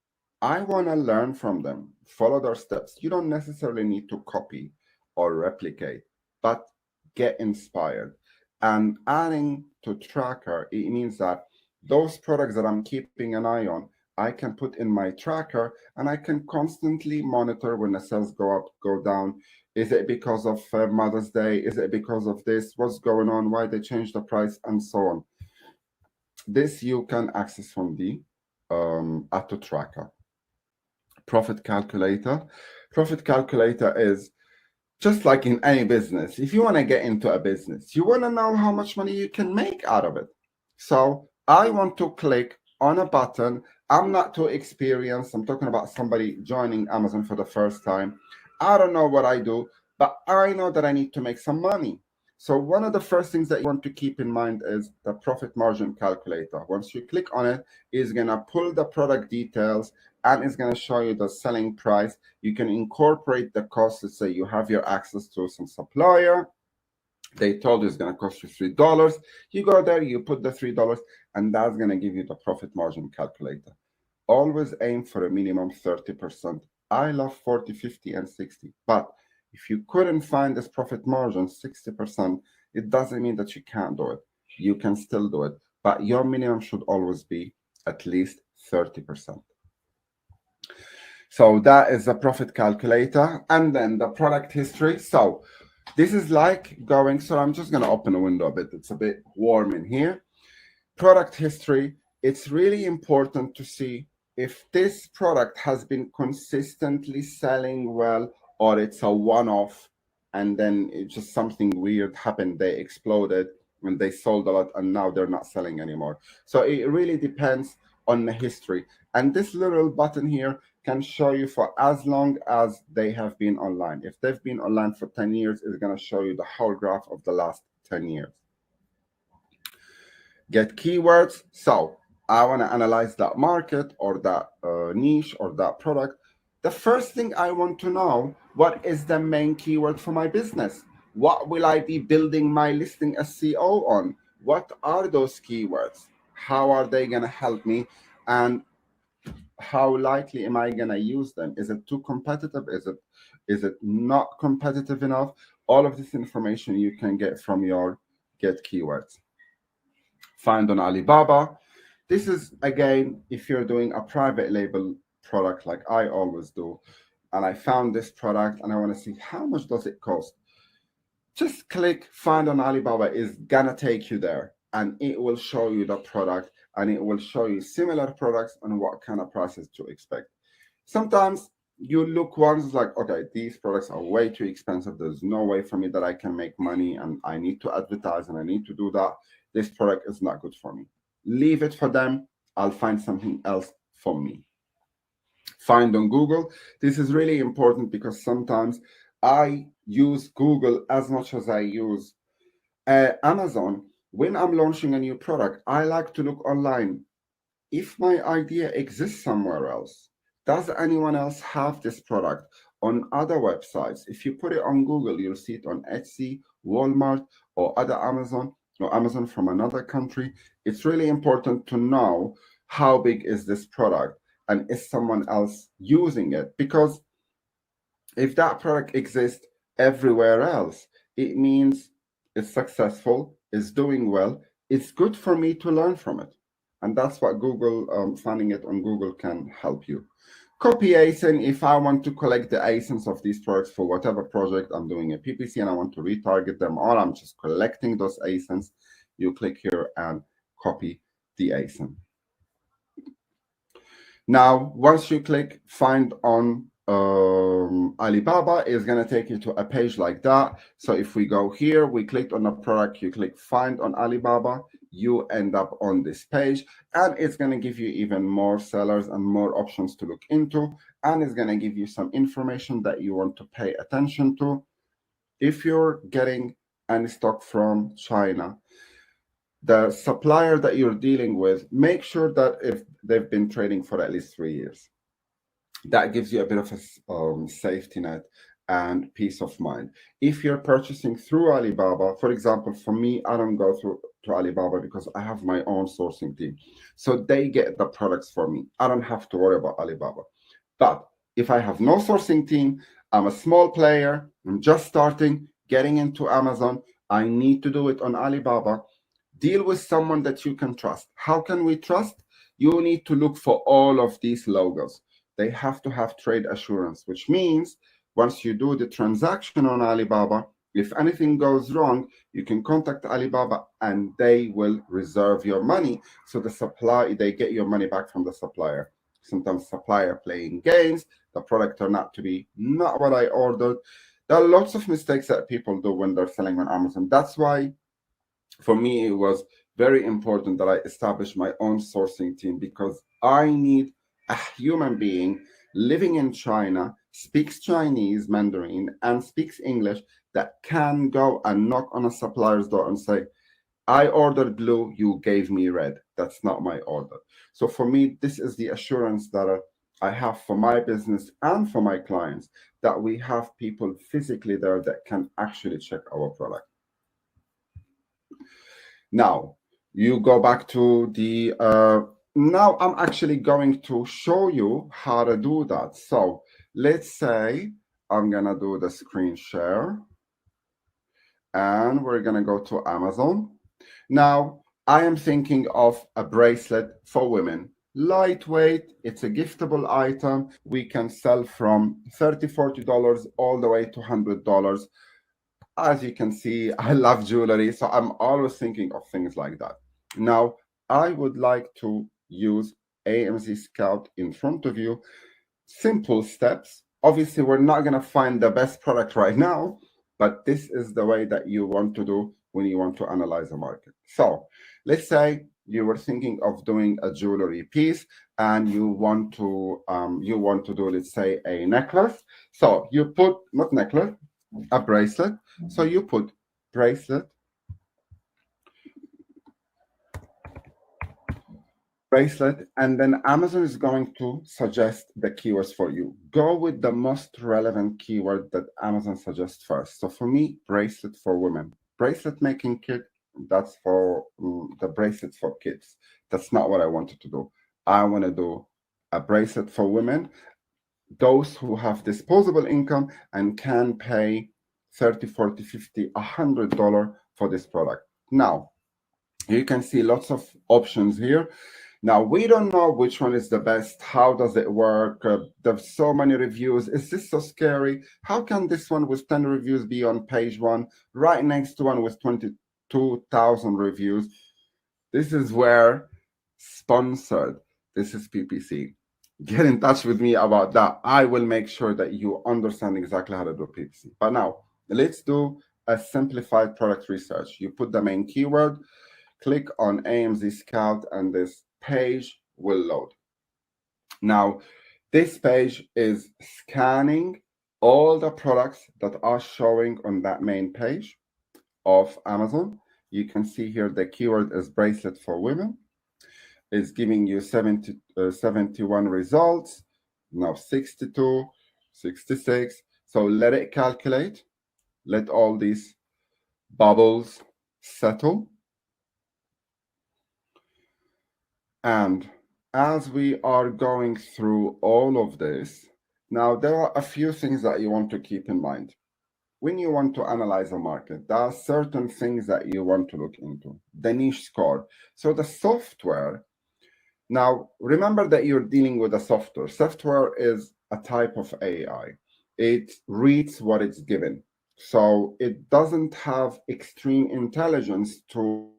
I want to learn from them, follow their steps. You don't necessarily need to copy or replicate, but get inspired. And adding to tracker, it means that those products that I'm keeping an eye on, I can put in my tracker and I can constantly monitor when the sales go up, go down. Is it because of Mother's Day? Is it because of this? What's going on? Why they changed the price and so on? This you can access from the Atto tracker. Profit calculator. Profit calculator is just like in any business. If you want to get into a business, you want to know how much money you can make out of it. So I want to click on a button. I'm not too experienced. I'm talking about somebody joining Amazon for the first time. I don't know what I do, but I know that I need to make some money. So one of the first things that you want to keep in mind is the profit margin calculator. Once you click on it, it's going to pull the product details and it's going to show you the selling price. You can incorporate the cost. Let's say you have your access to some supplier. They told you it's going to cost you $3. You go there, you put the $3, and that's going to give you the profit margin calculator. Always aim for a minimum 30%. I love 40, 50, and 60. But if you couldn't find this profit margin, 60%, it doesn't mean that you can't do it. You can still do it. But your minimum should always be at least 30%. So that is the profit calculator. And then the product history. So this is like going, so I'm just going to open a window a bit. It's a bit warm in here. Product history. It's really important to see if this product has been consistently selling well or it's a one-off and then it's just something weird happened, they exploded and they sold a lot and now they're not selling anymore. So it really depends on the history. And this little button here can show you for as long as they have been online. If they've been online for 10 years, it's going to show you the whole graph of the last 10 years. Get keywords. So I want to analyze that market or that niche or that product. The first thing I want to know, what is the main keyword for my business? What will I be building my listing SEO on? What are those keywords? How are they going to help me? And how likely am I going to use them? Is it too competitive? Is it not competitive enough? All of this information you can get from your Get Keywords. Find on Alibaba. This is, again, if you're doing a private label product like I always do, and I found this product and I want to see how much does it cost. Just click Find on Alibaba. Is gonna take you there and it will show you the product and it will show you similar products and what kind of prices to expect. Sometimes you look once like, okay, these products are way too expensive. There's no way for me that I can make money and I need to advertise and I need to do that. This product is not good for me. Leave it for them. I'll find something else for me. Find on Google. This is really important because sometimes I use Google as much as I use Amazon. When I'm launching a new product, I like to look online. If my idea exists somewhere else, does anyone else have this product on other websites? If you put it on Google, you'll see it on Etsy, Walmart, or other Amazon, or Amazon from another country. It's really important to know how big is this product and is someone else using it? Because if that product exists everywhere else, it means it's successful, it's doing well, it's good for me to learn from it. And that's what Google, finding it on Google can help you. Copy ASIN. If I want to collect the ASINs of these products for whatever project I'm doing a PPC and I want to retarget them, or I'm just collecting those ASINs, you click here and copy the ASIN. Now, once you click Find on Alibaba, is going to take you to a page like that. So if we go here, we clicked on a product, you click Find on Alibaba, you end up on this page, and it's going to give you even more sellers and more options to look into, and it's going to give you some information that you want to pay attention to. If you're getting any stock from China, the supplier that you're dealing with, make sure that if they've been trading for at least 3 years. That gives you a bit of a safety net and peace of mind. If you're purchasing through Alibaba, for example, for me, I don't go through to Alibaba because I have my own sourcing team. So they get the products for me. I don't have to worry about Alibaba. But if I have no sourcing team, I'm a small player, I'm just starting, getting into Amazon, I need to do it on Alibaba. Deal with someone that you can trust. How can we trust? You need to look for all of these logos. They have to have trade assurance, which means once you do the transaction on Alibaba, if anything goes wrong, you can contact Alibaba and they will reserve your money. So they get your money back from the supplier. Sometimes supplier playing games, the product turned out to be not what I ordered. There are lots of mistakes that people do when they're selling on Amazon. That's why for me, it was very important that I established my own sourcing team because I need a human being living in China, speaks Chinese, Mandarin, and speaks English that can go and knock on a supplier's door and say, I ordered blue, you gave me red. That's not my order. So for me, this is the assurance that I have for my business and for my clients, that we have people physically there that can actually check our product. Now, you go back to the, now I'm actually going to show you how to do that. So let's say I'm gonna do the screen share and we're gonna go to Amazon. Now, I am thinking of a bracelet for women. Lightweight, it's a giftable item. We can sell from $30, $40 all the way to $100. As you can see, I love jewelry, so I'm always thinking of things like that. Now, I would like to use AMZScout in front of you. Simple steps. Obviously, we're not going to find the best product right now, but this is the way that you want to do when you want to analyze a market. So let's say you were thinking of doing a jewelry piece and you want to do, let's say, a necklace. So you put, not necklace, a bracelet. So you put bracelet, and then Amazon is going to suggest the keywords for you. Go with the most relevant keyword that Amazon suggests first. So for me, bracelet for women. Bracelet making kit, that's for the bracelets for kids. That's not what I wanted to do. I want to do a bracelet for women, those who have disposable income and can pay $30, $40, $50, $100 for this product. Now, you can see lots of options here. Now, we don't know which one is the best. How does it work? There's so many reviews. Is this so scary? How can this one with 10 reviews be on page one, right next to one with 22,000 reviews? This is where sponsored. This is PPC. Get in touch with me about that. I will make sure that you understand exactly how to do PPC. But now, let's do a simplified product research. You put the main keyword, click on AMZScout, and this page will load. Now, this page is scanning all the products that are showing on that main page of Amazon. You can see here the keyword is bracelet for women. It's giving you 71 results, now 62, 66. So let it calculate. Let all these bubbles settle. And as we are going through all of this, now there are a few things that you want to keep in mind. When you want to analyze a market, there are certain things that you want to look into. The niche score. So the software, now remember that you're dealing with a software. Software is a type of AI. It reads what it's given. So it doesn't have extreme intelligence to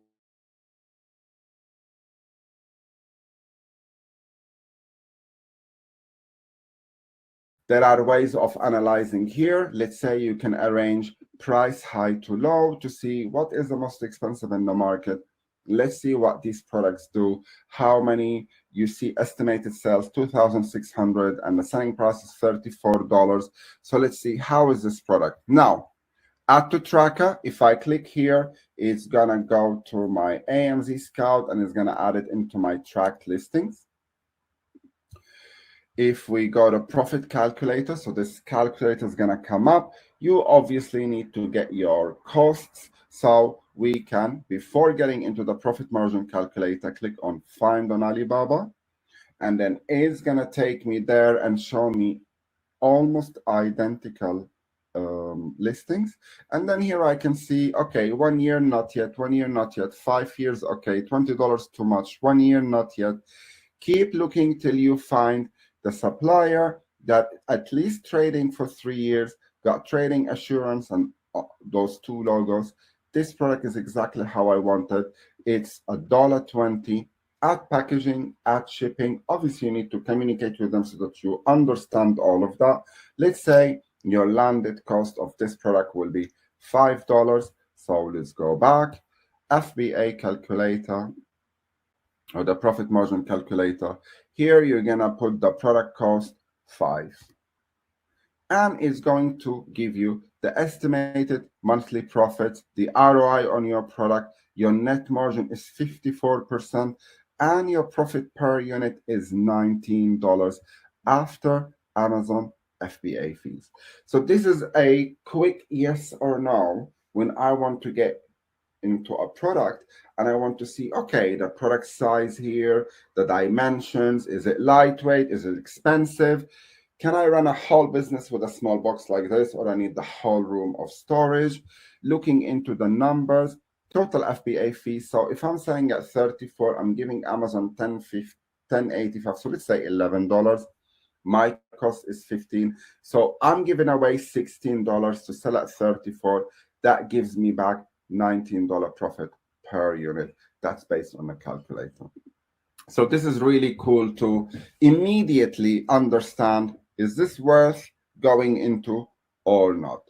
there are ways of analyzing here. Let's say you can arrange price high to low to see what is the most expensive in the market. Let's see what these products do. How many you see estimated sales, 2,600, and the selling price is $34. So let's see, how is this product? Now, add to tracker. If I click here, it's gonna go to my AMZScout and it's gonna add it into my tracked listings. If we go to profit calculator, so this calculator is going to come up. You obviously need to get your costs. So we can, before getting into the profit margin calculator, click on find on Alibaba. And then it's going to take me there and show me almost identical listings. And then here I can see, okay, 1 year, not yet, 1 year, not yet, 5 years, okay, $20 too much, 1 year, not yet. Keep looking till you find the supplier that at least trading for 3 years, got trading assurance and those two logos. This product is exactly how I wanted. It's $1.20. Add packaging, add shipping. Obviously, you need to communicate with them so that you understand all of that. Let's say your landed cost of this product will be $5. So let's go back. FBA calculator, or the profit margin calculator. Here you're gonna put the product cost 5. and it's going to give you the estimated monthly profits, the ROI on your product. Your net margin is 54%, and your profit per unit is $19 after Amazon FBA fees. So this is a quick yes or no when I want to get into a product and I want to see, okay, the product size here, the dimensions, is it lightweight, is it expensive? Can I run a whole business with a small box like this, or I need the whole room of storage? Looking into the numbers, total FBA fee. So if I'm saying at 34, I'm giving Amazon 10.85, so let's say $11. My cost is 15. So I'm giving away $16 to sell at 34. That gives me back $19 profit per unit. That's based on a calculator. So this is really cool to immediately understand, is this worth going into or not?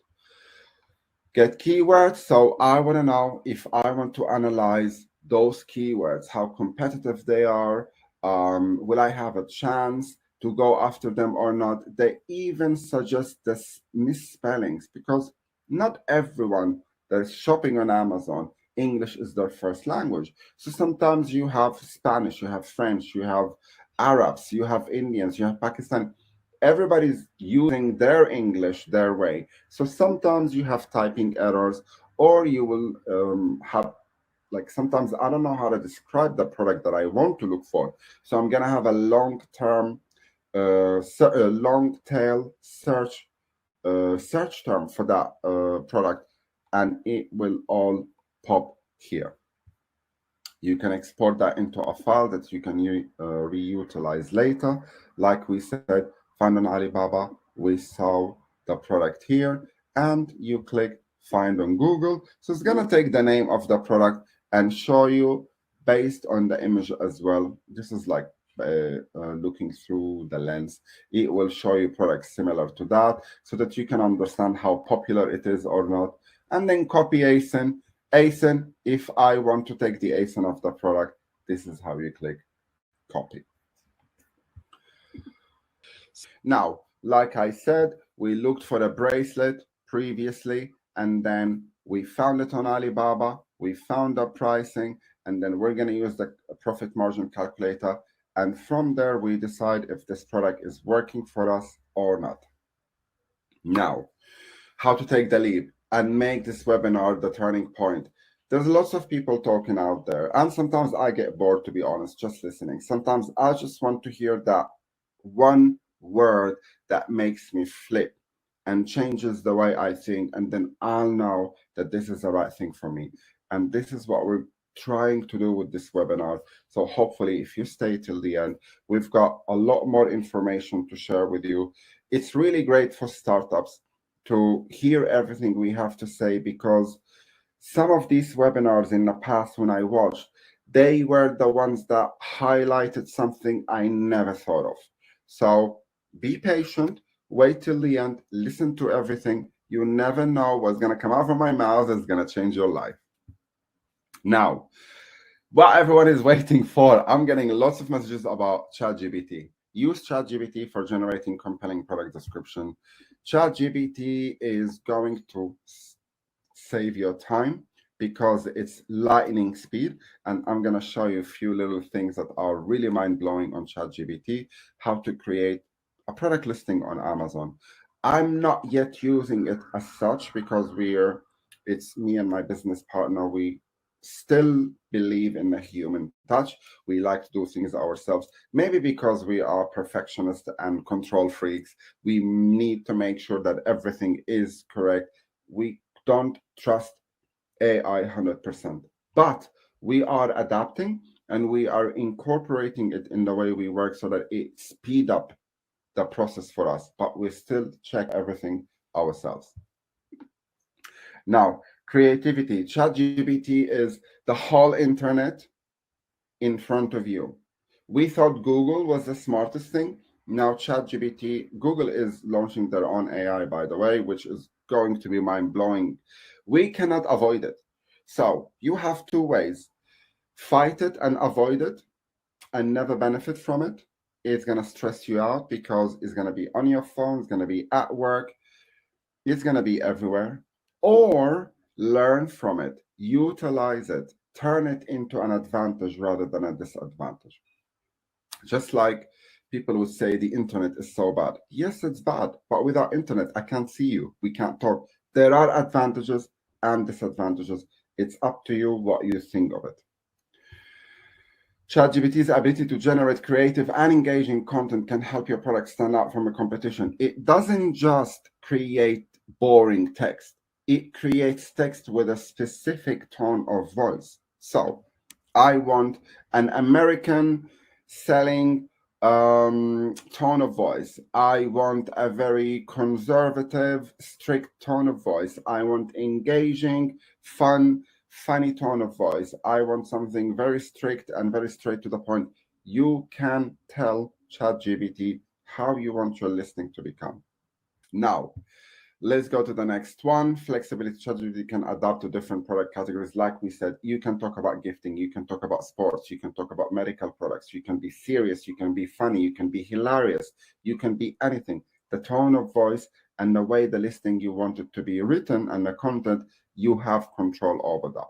Get keywords. So I want to know if I want to analyze those keywords, how competitive they are. Will I have a chance to go after them or not? They even suggest this misspellings, because not everyone that's shopping on Amazon, English is their first language. So sometimes you have Spanish, you have French, you have Arabs, you have Indians, you have Pakistan. Everybody's using their English their way. So sometimes you have typing errors, or you will have, like, sometimes I don't know how to describe the product that I want to look for. So I'm gonna have a long tail search term for that product, and it will all pop here. You can export that into a file that you can reutilize later. Like we said, find on Alibaba, we saw the product here, and you click find on Google. So it's gonna take the name of the product and show you based on the image as well. This is like looking through the lens. It will show you products similar to that so that you can understand how popular it is or not. And then copy ASIN. ASIN, if I want to take the ASIN of the product, this is how you click copy. Now, like I said, we looked for a bracelet previously, and then we found it on Alibaba. We found the pricing, and then we're going to use the profit margin calculator. And from there, we decide if this product is working for us or not. Now, how to take the leap and make this webinar the turning point. There's lots of people talking out there, and sometimes I get bored, to be honest, just listening. Sometimes I just want to hear that one word that makes me flip and changes the way I think, and then I'll know that this is the right thing for me. And this is what we're trying to do with this webinar. So hopefully, if you stay till the end, we've got a lot more information to share with you. It's really great for startups to hear everything we have to say, because some of these webinars in the past when I watched, they were the ones that highlighted something I never thought of. So be patient, wait till the end, listen to everything. You never know what's going to come out of my mouth that's going to change your life. Now, what everyone is waiting for, I'm getting lots of messages about ChatGPT. Use ChatGPT for generating compelling product description. ChatGPT is going to save your time because it's lightning speed, and I'm going to show you a few little things that are really mind-blowing on ChatGPT, how to create a product listing on Amazon. I'm not yet using it as such because it's me and my business partner. We still believe in the human touch. We like to do things ourselves, maybe because we are perfectionists and control freaks. We need to make sure that everything is correct. We don't trust AI 100%, but we are adapting and we are incorporating it in the way we work so that it speed up the process for us, but we still check everything ourselves. Now, creativity. ChatGPT is the whole internet in front of you. We thought Google was the smartest thing. Now ChatGPT, Google is launching their own AI, by the way, which is going to be mind-blowing. We cannot avoid it. So you have two ways: fight it and avoid it and never benefit from it. it's going to stress you out because it's going to be on your phone, it's going to be at work, it's going to be everywhere. Or learn from it, utilize it, turn it into an advantage rather than a disadvantage. Just like people would say the internet is so bad. Yes, it's bad, but without internet, I can't see you. We can't talk. There are advantages and disadvantages. It's up to you what you think of it. ChatGPT's ability to generate creative and engaging content can help your product stand out from a competition. It doesn't just create boring text. It creates text with a specific tone of voice. So I want an American selling tone of voice. I want a very conservative, strict tone of voice. I want engaging, fun, funny tone of voice. I want something very strict and very straight to the point. You can tell ChatGPT how you want your listing to become. Now, let's go to the next one. Flexibility. ChatGPT can adapt to different product categories. Like we said, you can talk about gifting, you can talk about sports, you can talk about medical products, you can be serious, you can be funny, you can be hilarious, you can be anything. The tone of voice and the way the listing you want it to be written and the content, you have control over that.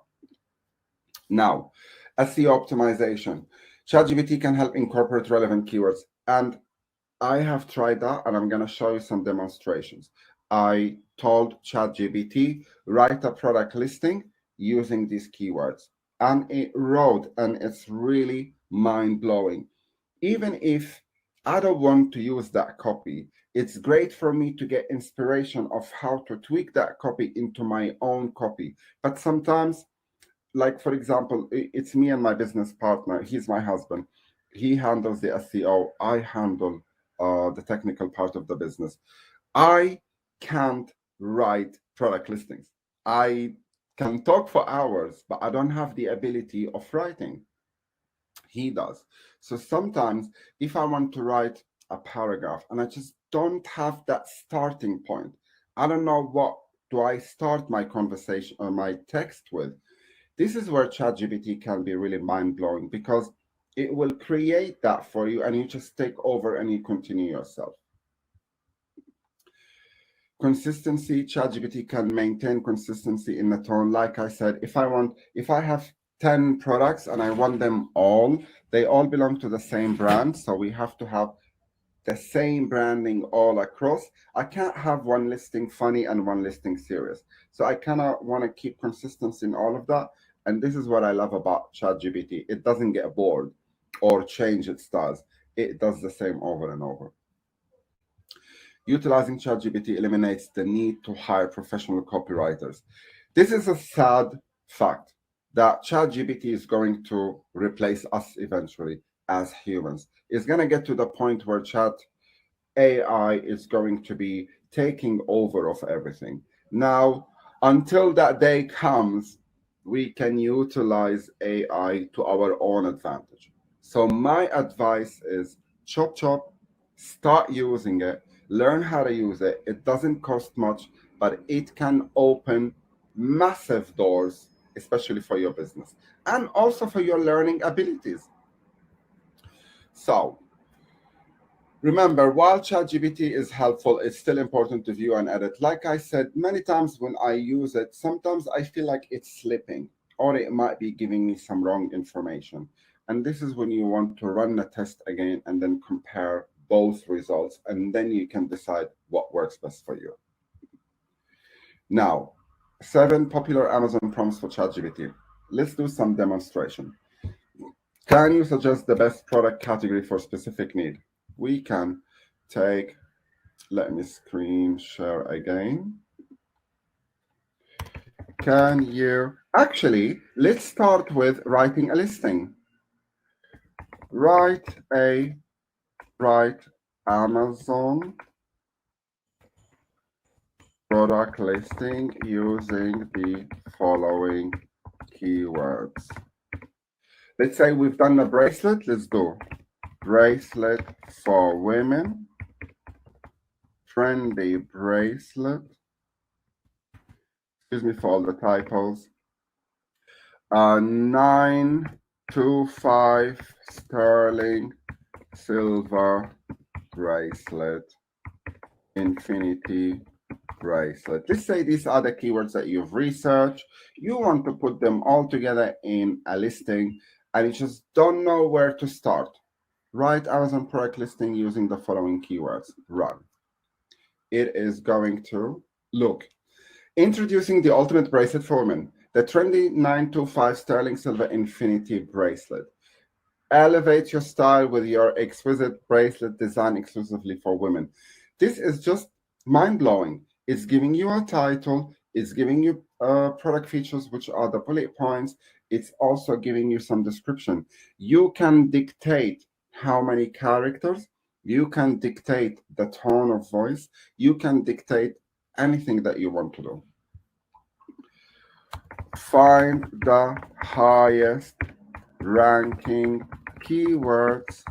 Now, SEO optimization. ChatGPT can help incorporate relevant keywords. And I have tried that, and I'm going to show you some demonstrations. I told ChatGPT, write a product listing using these keywords. And it wrote, and it's really mind-blowing. Even if I don't want to use that copy, it's great for me to get inspiration of how to tweak that copy into my own copy. But sometimes, like for example, it's me and my business partner. He's my husband. He handles the SEO. I handle the technical part of the business. I can't write product listings. I can talk for hours, but I don't have the ability of writing. He does. So sometimes if I want to write a paragraph and I just don't have that starting point, I don't know what do I start my conversation or my text with. This is where ChatGPT can be really mind-blowing because it will create that for you and you just take over and you continue yourself. Consistency. ChatGPT can maintain consistency in the tone. Like I said, if I have 10 products and I want them all, they all belong to the same brand. So we have to have the same branding all across. I can't have one listing funny and one listing serious. So I kind of want to keep consistency in all of that. And this is what I love about ChatGPT. It doesn't get bored or change its styles. It does the same over and over. Utilizing ChatGPT eliminates the need to hire professional copywriters. This is a sad fact that ChatGPT is going to replace us eventually as humans. It's going to get to the point where Chat AI is going to be taking over of everything. Now, until that day comes, we can utilize AI to our own advantage. So my advice is chop chop, start using it, learn how to use it. It doesn't cost much, but it can open massive doors, especially for your business and also for your learning abilities. So remember, while ChatGPT is helpful, it's still important to view and edit. Like I said, many times when I use it, sometimes I feel like it's slipping or it might be giving me some wrong information. And this is when you want to run the test again and then compare both results, and then you can decide what works best for you. Now, 7 popular Amazon prompts for ChatGPT. Let's do some demonstration. Can you suggest the best product category for specific need? We can take, let me screen share again. Can you, actually, let's start with writing a listing. Write Amazon product listing using the following keywords. Let's say we've done a bracelet. Let's do bracelet for women, trendy bracelet. Excuse me for all the typos. 925 sterling silver bracelet, infinity bracelet. Let's say these are the keywords that you've researched. You want to put them all together in a listing and you just don't know where to start. Write Amazon product listing using the following keywords. Run. It is going to look. Introducing the ultimate bracelet for women, the trendy 925 sterling silver infinity bracelet. Elevate your style with your exquisite bracelet design exclusively for women. This is just mind-blowing. It's giving you a title, it's giving you product features, which are the bullet points. It's also giving you some description. You can dictate how many characters, you can dictate the tone of voice, you can dictate anything that you want to do. Find the highest ranking keywords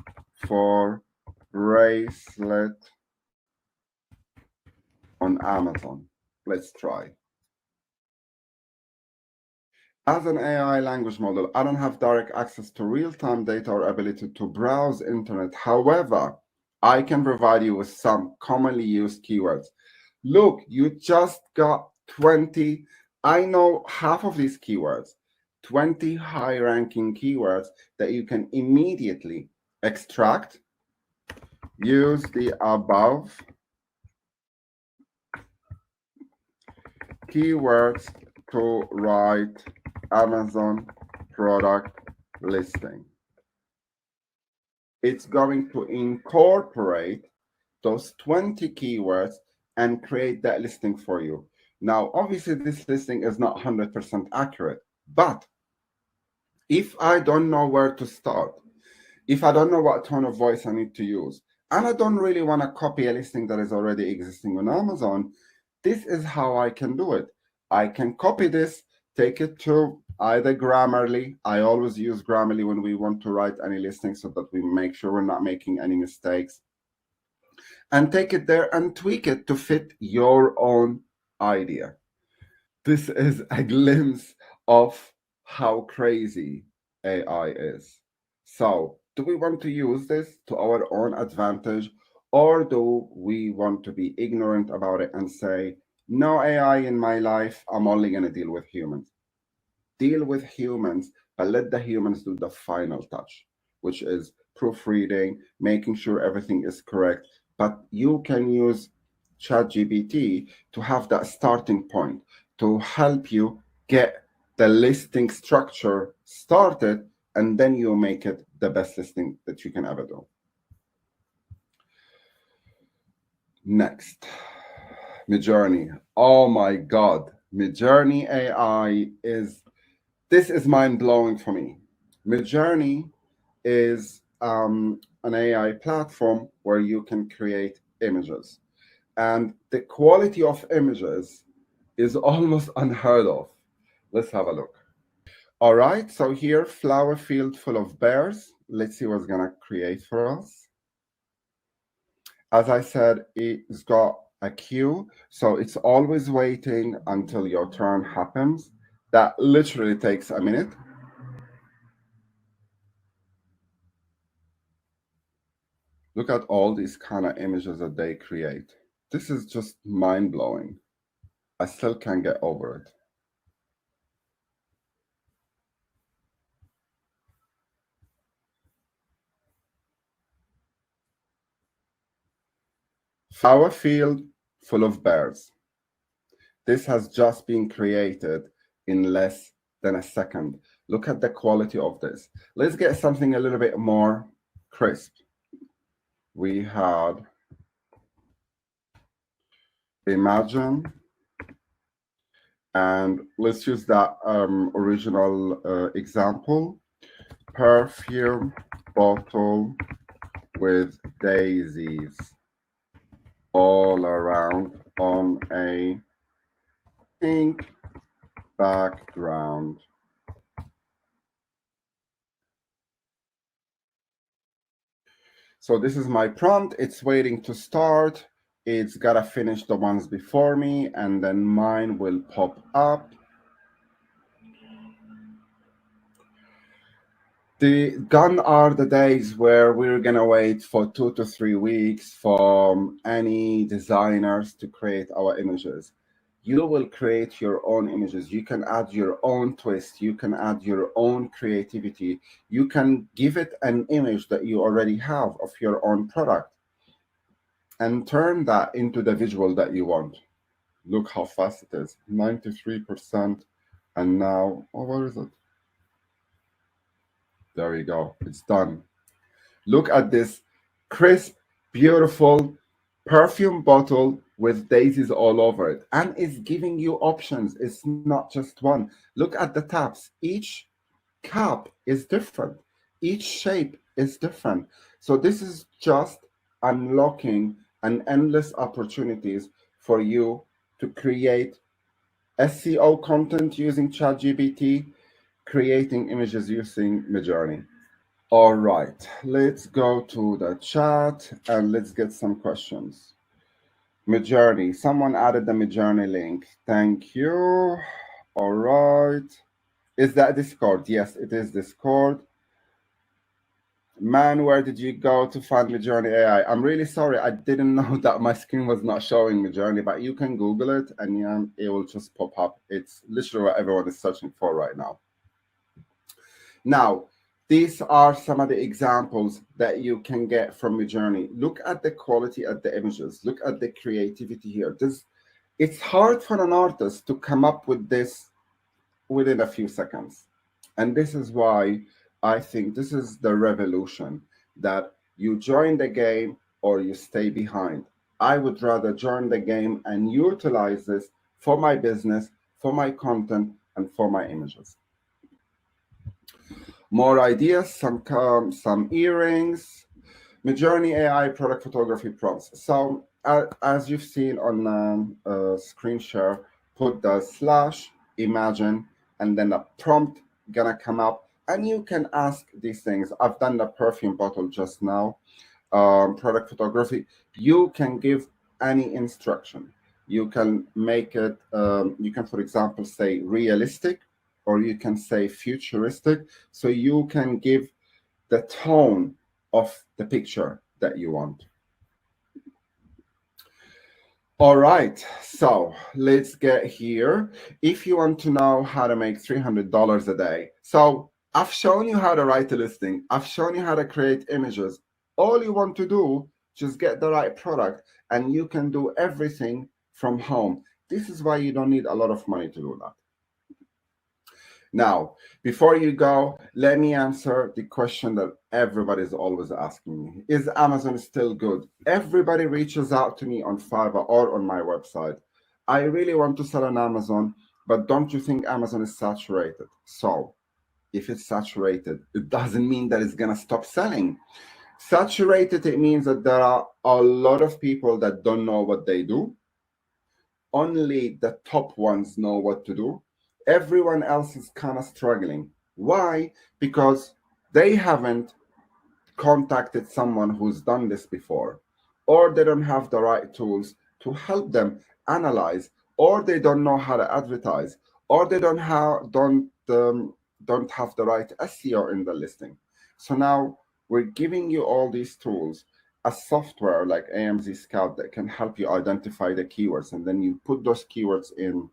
for bracelet on Amazon. Let's try. As an AI language model, I don't have direct access to real-time data or ability to browse internet. However, I can provide you with some commonly used keywords. Look, you just got 20. I know half of these keywords, 20 high-ranking keywords that you can immediately extract. Use the above keywords to write Amazon product listing. It's going to incorporate those 20 keywords and create that listing for you. Now, obviously, this listing is not 100% accurate, but if I don't know where to start, if I don't know what tone of voice I need to use, and I don't really want to copy a listing that is already existing on Amazon, this is how I can do it. I can copy this, take it to either Grammarly. I always use Grammarly when we want to write any listing so that we make sure we're not making any mistakes. And take it there and tweak it to fit your own idea. This is a glimpse of how crazy AI is. So, do we want to use this to our own advantage, or do we want to be ignorant about it and say, no AI in my life, I'm only going to deal with humans? Deal with humans, but let the humans do the final touch, which is proofreading, making sure everything is correct. But you can use ChatGPT to have that starting point to help you get the listing structure started, and then you make it the best listing that you can ever do. Next, Midjourny. Oh my God, Midjourny AI this is mind-blowing for me. Midjourny is an AI platform where you can create images. And the quality of images is almost unheard of. Let's have a look. All right, so here, flower field full of bears. Let's see what's gonna create for us. As I said, it's got a queue, so it's always waiting until your turn happens. That literally takes a minute. Look at all these kind of images that they create. This is just mind-blowing. I still can't get over it. Flower field full of bears. This has just been created in less than a second. Look at the quality of this. Let's get something a little bit more crisp. We had Imagine, and let's use that original example. Perfume bottle with daisies all around on a pink background. So this is my prompt. It's waiting to start. It's gotta finish the ones before me, and then mine will pop up. Gone are the days where we're gonna wait for 2 to 3 weeks for any designers to create our images. You will create your own images. You can add your own twist. You can add your own creativity. You can give it an image that you already have of your own product and turn that into the visual that you want. Look how fast it is, 93%. And now, oh, where is it? There you go. It's done. Look at this crisp, beautiful perfume bottle with daisies all over it. And it's giving you options. It's not just one. Look at the tabs. Each cap is different, each shape is different. So, this is just unlocking an endless opportunities for you to create SEO content using ChatGPT, creating images using Midjourney. All right, let's go to the chat and let's get some questions. Midjourney, someone added the Midjourney link. Thank you. All right. Is that Discord? Yes, it is Discord. Man, where did you go to find Midjourney AI? I'm really sorry. I didn't know that my screen was not showing Midjourney, but you can Google it and yeah, it will just pop up. It's literally what everyone is searching for right now. Now, these are some of the examples that you can get from Midjourney. Look at the quality of the images. Look at the creativity here. It's hard for an artist to come up with this within a few seconds. And this is why I think this is the revolution, that you join the game or you stay behind. I would rather join the game and utilize this for my business, for my content, and for my images. More ideas, some earrings. Midjourney AI product photography prompts. So as you've seen on screen share, put the slash imagine and then a prompt gonna come up and you can ask these things. I've done the perfume bottle just now. Product photography. You can give any instruction. You can make it. You can, for example, say realistic, or you can say futuristic. So you can give the tone of the picture that you want. All right, so let's get here. If you want to know how to make $300 a day, so I've shown you how to write a listing. I've shown you how to create images. All you want to do, just get the right product and you can do everything from home. This is why you don't need a lot of money to do that. Now, before you go, let me answer the question that everybody's always asking me. Is Amazon still good? Everybody reaches out to me on Fiverr or on my website. I really want to sell on Amazon, but don't you think Amazon is saturated? So, if it's saturated, it doesn't mean that it's going to stop selling. Saturated, it means that there are a lot of people that don't know what they do. Only the top ones know what to do. Everyone else is kind of struggling. Why? Because they haven't contacted someone who's done this before, or they don't have the right tools to help them analyze, or they don't know how to advertise, or they don't have the right SEO in the listing. So now we're giving you all these tools, a software like AMZScout that can help you identify the keywords, and then you put those keywords in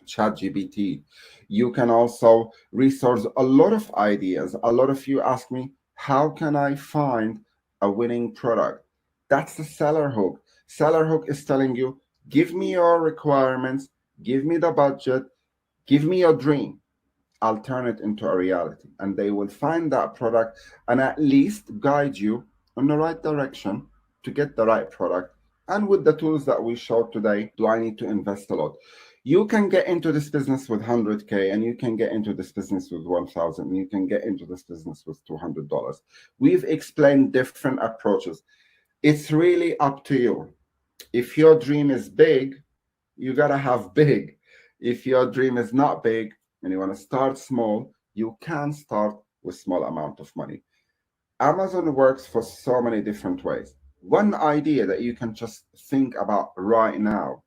ChatGPT. You can also resource a lot of ideas. A lot of you ask me, how can I find a winning product? That's the seller hook. Seller hook is telling you, give me your requirements, give me the budget, give me your dream. I'll turn it into a reality. And they will find that product and at least guide you in the right direction to get the right product. And with the tools that we showed today, do I need to invest a lot? You can get into this business with 100K and you can get into this business with 1,000 and you can get into this business with $200. We've explained different approaches. It's really up to you. If your dream is big, you gotta have big. If your dream is not big and you want to start small, you can start with small amount of money. Amazon works for so many different ways. One idea that you can just think about right now,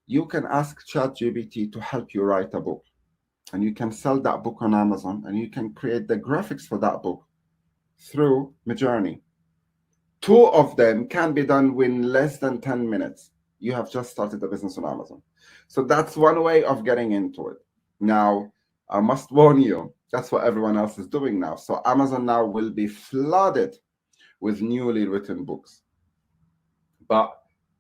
you can ask ChatGPT to help you write a book. and you can sell that book on Amazon, and you can create the graphics for that book through Midjourney. 2 of them can be done in less than 10 minutes. You have just started a business on Amazon. So that's one way of getting into it. Now, I must warn you, that's what everyone else is doing now. So Amazon now will be flooded with newly written books. But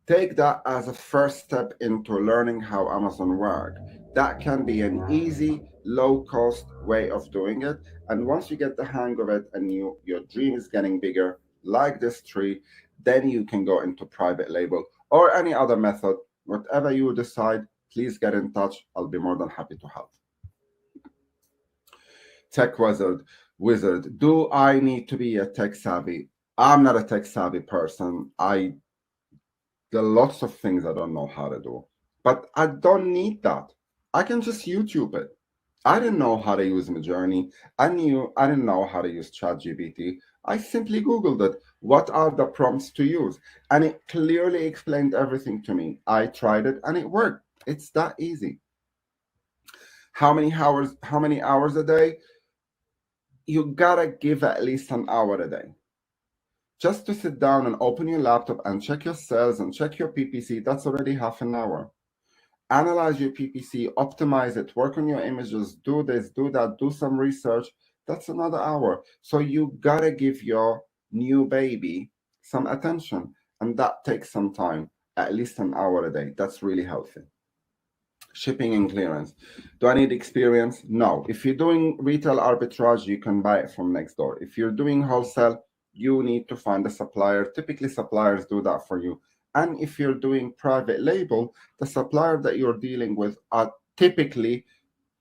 take that as a first step into learning how Amazon works. That can be an easy, low-cost way of doing it. And once you get the hang of it and your dream is getting bigger, like this tree, then you can go into private label or any other method. Whatever you decide, please get in touch. I'll be more than happy to help. Tech wizard. Do I need to be a tech savvy? I'm not a tech savvy person. There are lots of things I don't know how to do, but I don't need that. I can just YouTube it. I didn't know how to use Midjourney. I didn't know how to use ChatGPT. I simply Googled it. What are the prompts to use? And it clearly explained everything to me. I tried it and it worked. It's that easy. How many hours a day? You gotta give at least an hour a day. Just to sit down and open your laptop and check your sales and check your PPC, that's already half an hour. Analyze your PPC, optimize it, work on your images, do this, do that, do some research. That's another hour. So you gotta give your new baby some attention, and that takes some time, at least an hour a day. That's really healthy. Shipping and clearance. Do I need experience? No. If you're doing retail arbitrage, you can buy it from next door. If you're doing wholesale, you need to find a supplier. Typically, suppliers do that for you. And if you're doing private label, the supplier that you're dealing with are typically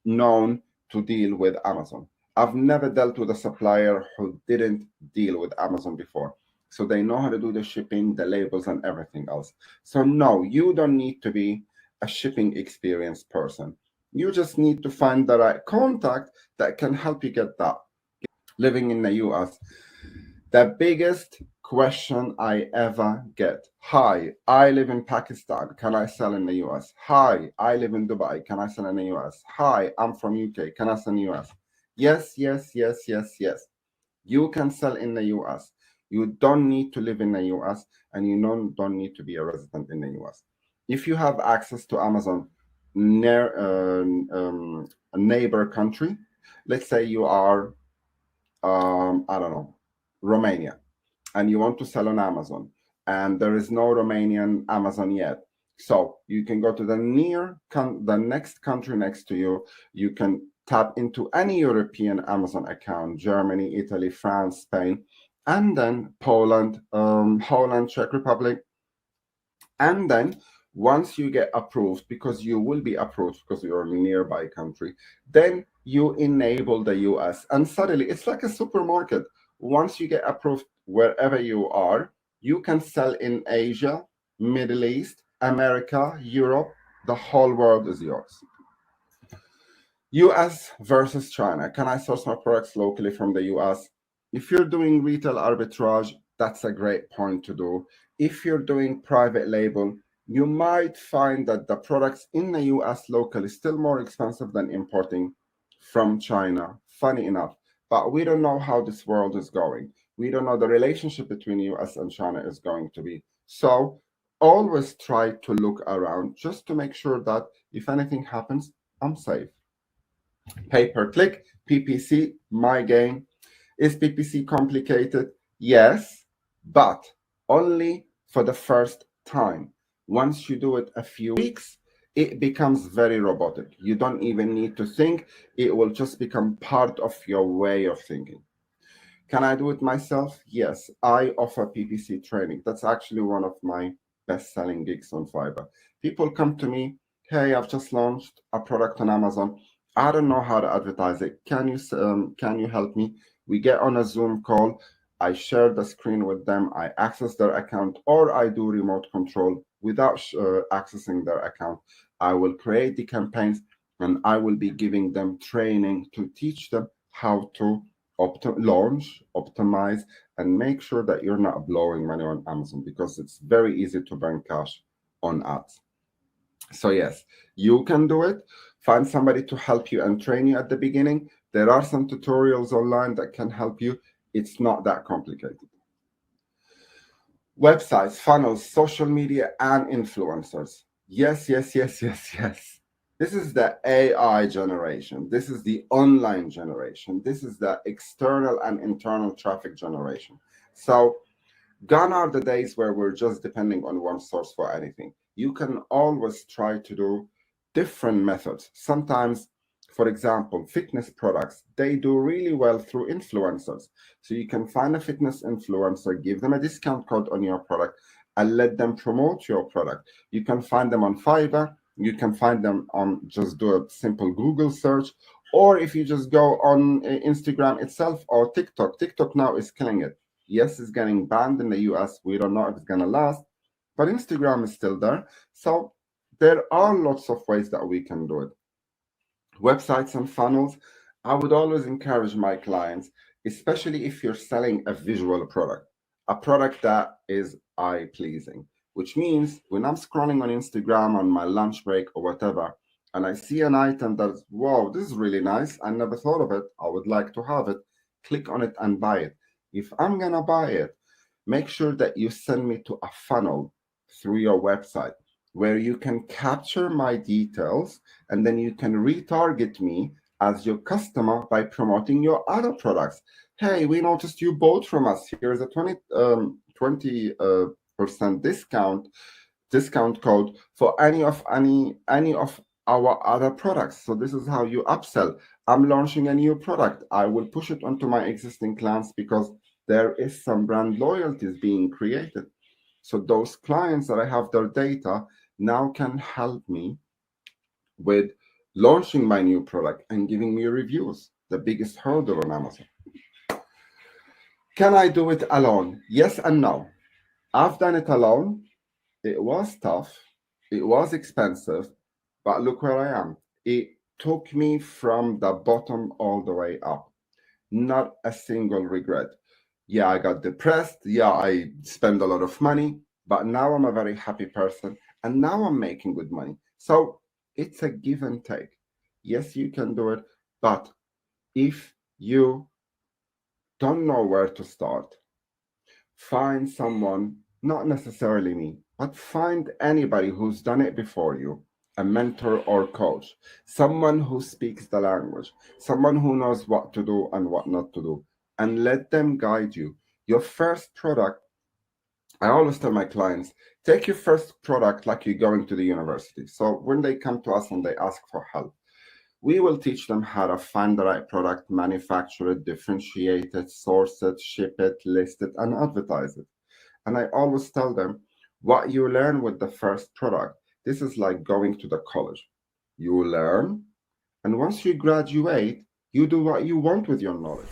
known to deal with Amazon. I've never dealt with a supplier who didn't deal with Amazon before. So they know how to do the shipping, the labels, and everything else. So no, you don't need to be a shipping experienced person. You just need to find the right contact that can help you get that. Living in the US, the biggest question I ever get: Hi, I live in Pakistan. Can I sell in the US? Hi, I live in Dubai. Can I sell in the US? Hi, I'm from UK. Can I sell in the US? Yes, yes, yes, yes, yes. You can sell in the US. You don't need to live in the US, and you don't need to be a resident in the US. If you have access to Amazon near a neighbor country, let's say you are, I don't know, Romania, and you want to sell on Amazon, and there is no Romanian Amazon yet. So you can go to the next country next to you. You can tap into any European Amazon account: Germany, Italy, France, Spain, and then Poland, Holland, Czech Republic. And then once you get approved, because you will be approved because you're a nearby country, then you enable the US. And suddenly it's like a supermarket. Once you get approved wherever you are, you can sell in Asia, Middle East, America, Europe. The whole world is yours. US versus China. Can I source my products locally from the US? If you're doing retail arbitrage, that's a great point to do. If you're doing private label, you might find that the products in the US locally is still more expensive than importing from China. Funny enough. But we don't know how this world is going. We don't know the relationship between US and China is going to be. So always try to look around just to make sure that if anything happens, I'm safe. Pay per click, PPC, my game. Is PPC complicated? Yes, but only for the first time. Once you do it a few weeks, it becomes very robotic. You don't even need to think. It will just become part of your way of thinking. Can I do it myself? Yes, I offer PPC training. That's actually one of my best-selling gigs on Fiverr. People come to me, hey, I've just launched a product on Amazon. I don't know how to advertise it. Can you help me? We get on a Zoom call. I share the screen with them. I access their account, or I do remote control without accessing their account. I will create the campaigns, and I will be giving them training to teach them how to launch, optimize, and make sure that you're not blowing money on Amazon, because it's very easy to burn cash on ads. So yes, you can do it, Find somebody to help you and train you at the beginning. There are some tutorials online that can help you. It's not that complicated. Websites, funnels, social media, and influencers. Yes, yes, yes, yes, yes. This is the AI generation. This is the online generation. This is the external and internal traffic generation. So gone are the days where we're just depending on one source for anything. You can always try to do different methods. Sometimes, for example, fitness products, they do really well through influencers. So you can find a fitness influencer, give them a discount code on your product, and let them promote your product. You can find them on Fiverr. You can find them on, just do a simple Google search. Or if you just go on Instagram itself or TikTok, TikTok now is killing it. Yes, it's getting banned in the US. We don't know if it's going to last, but Instagram is still there. So there are lots of ways that we can do it. Websites and funnels, I would always encourage my clients, especially if you're selling a visual product, a product that is eye-pleasing, which means when I'm scrolling on Instagram on my lunch break or whatever, and I see an item that's, wow, this is really nice. I never thought of it. I would like to have it. Click on it and buy it. If I'm going to buy it, make sure that you send me to a funnel through your website where you can capture my details and then you can retarget me as your customer by promoting your other products. Hey, we noticed you bought from us. Here's a 20% discount code for any of our other products. So this is how you upsell. I'm launching a new product. I will push it onto my existing clients because there is some brand loyalties being created. So those clients that I have their data now can help me with launching my new product and giving me reviews, the biggest hurdle on Amazon. Can I do it alone? Yes and no. I've done it alone. It was tough. It was expensive, but look where I am. It took me from the bottom all the way up. Not a single regret. Yeah, I got depressed. Yeah, I spent a lot of money, but now I'm a very happy person and now I'm making good money. So it's a give and take. Yes, you can do it, but if you don't know where to start, find someone, not necessarily me, but find anybody who's done it before you, a mentor or coach, someone who speaks the language, someone who knows what to do and what not to do, and let them guide you. Your first product, I always tell my clients, take your first product like you're going to the university. So when they come to us and they ask for help, we will teach them how to find the right product, manufacture it, differentiate it, source it, ship it, list it, and advertise it. And I always tell them, what you learn with the first product, this is like going to the college. You learn, and once you graduate, you do what you want with your knowledge.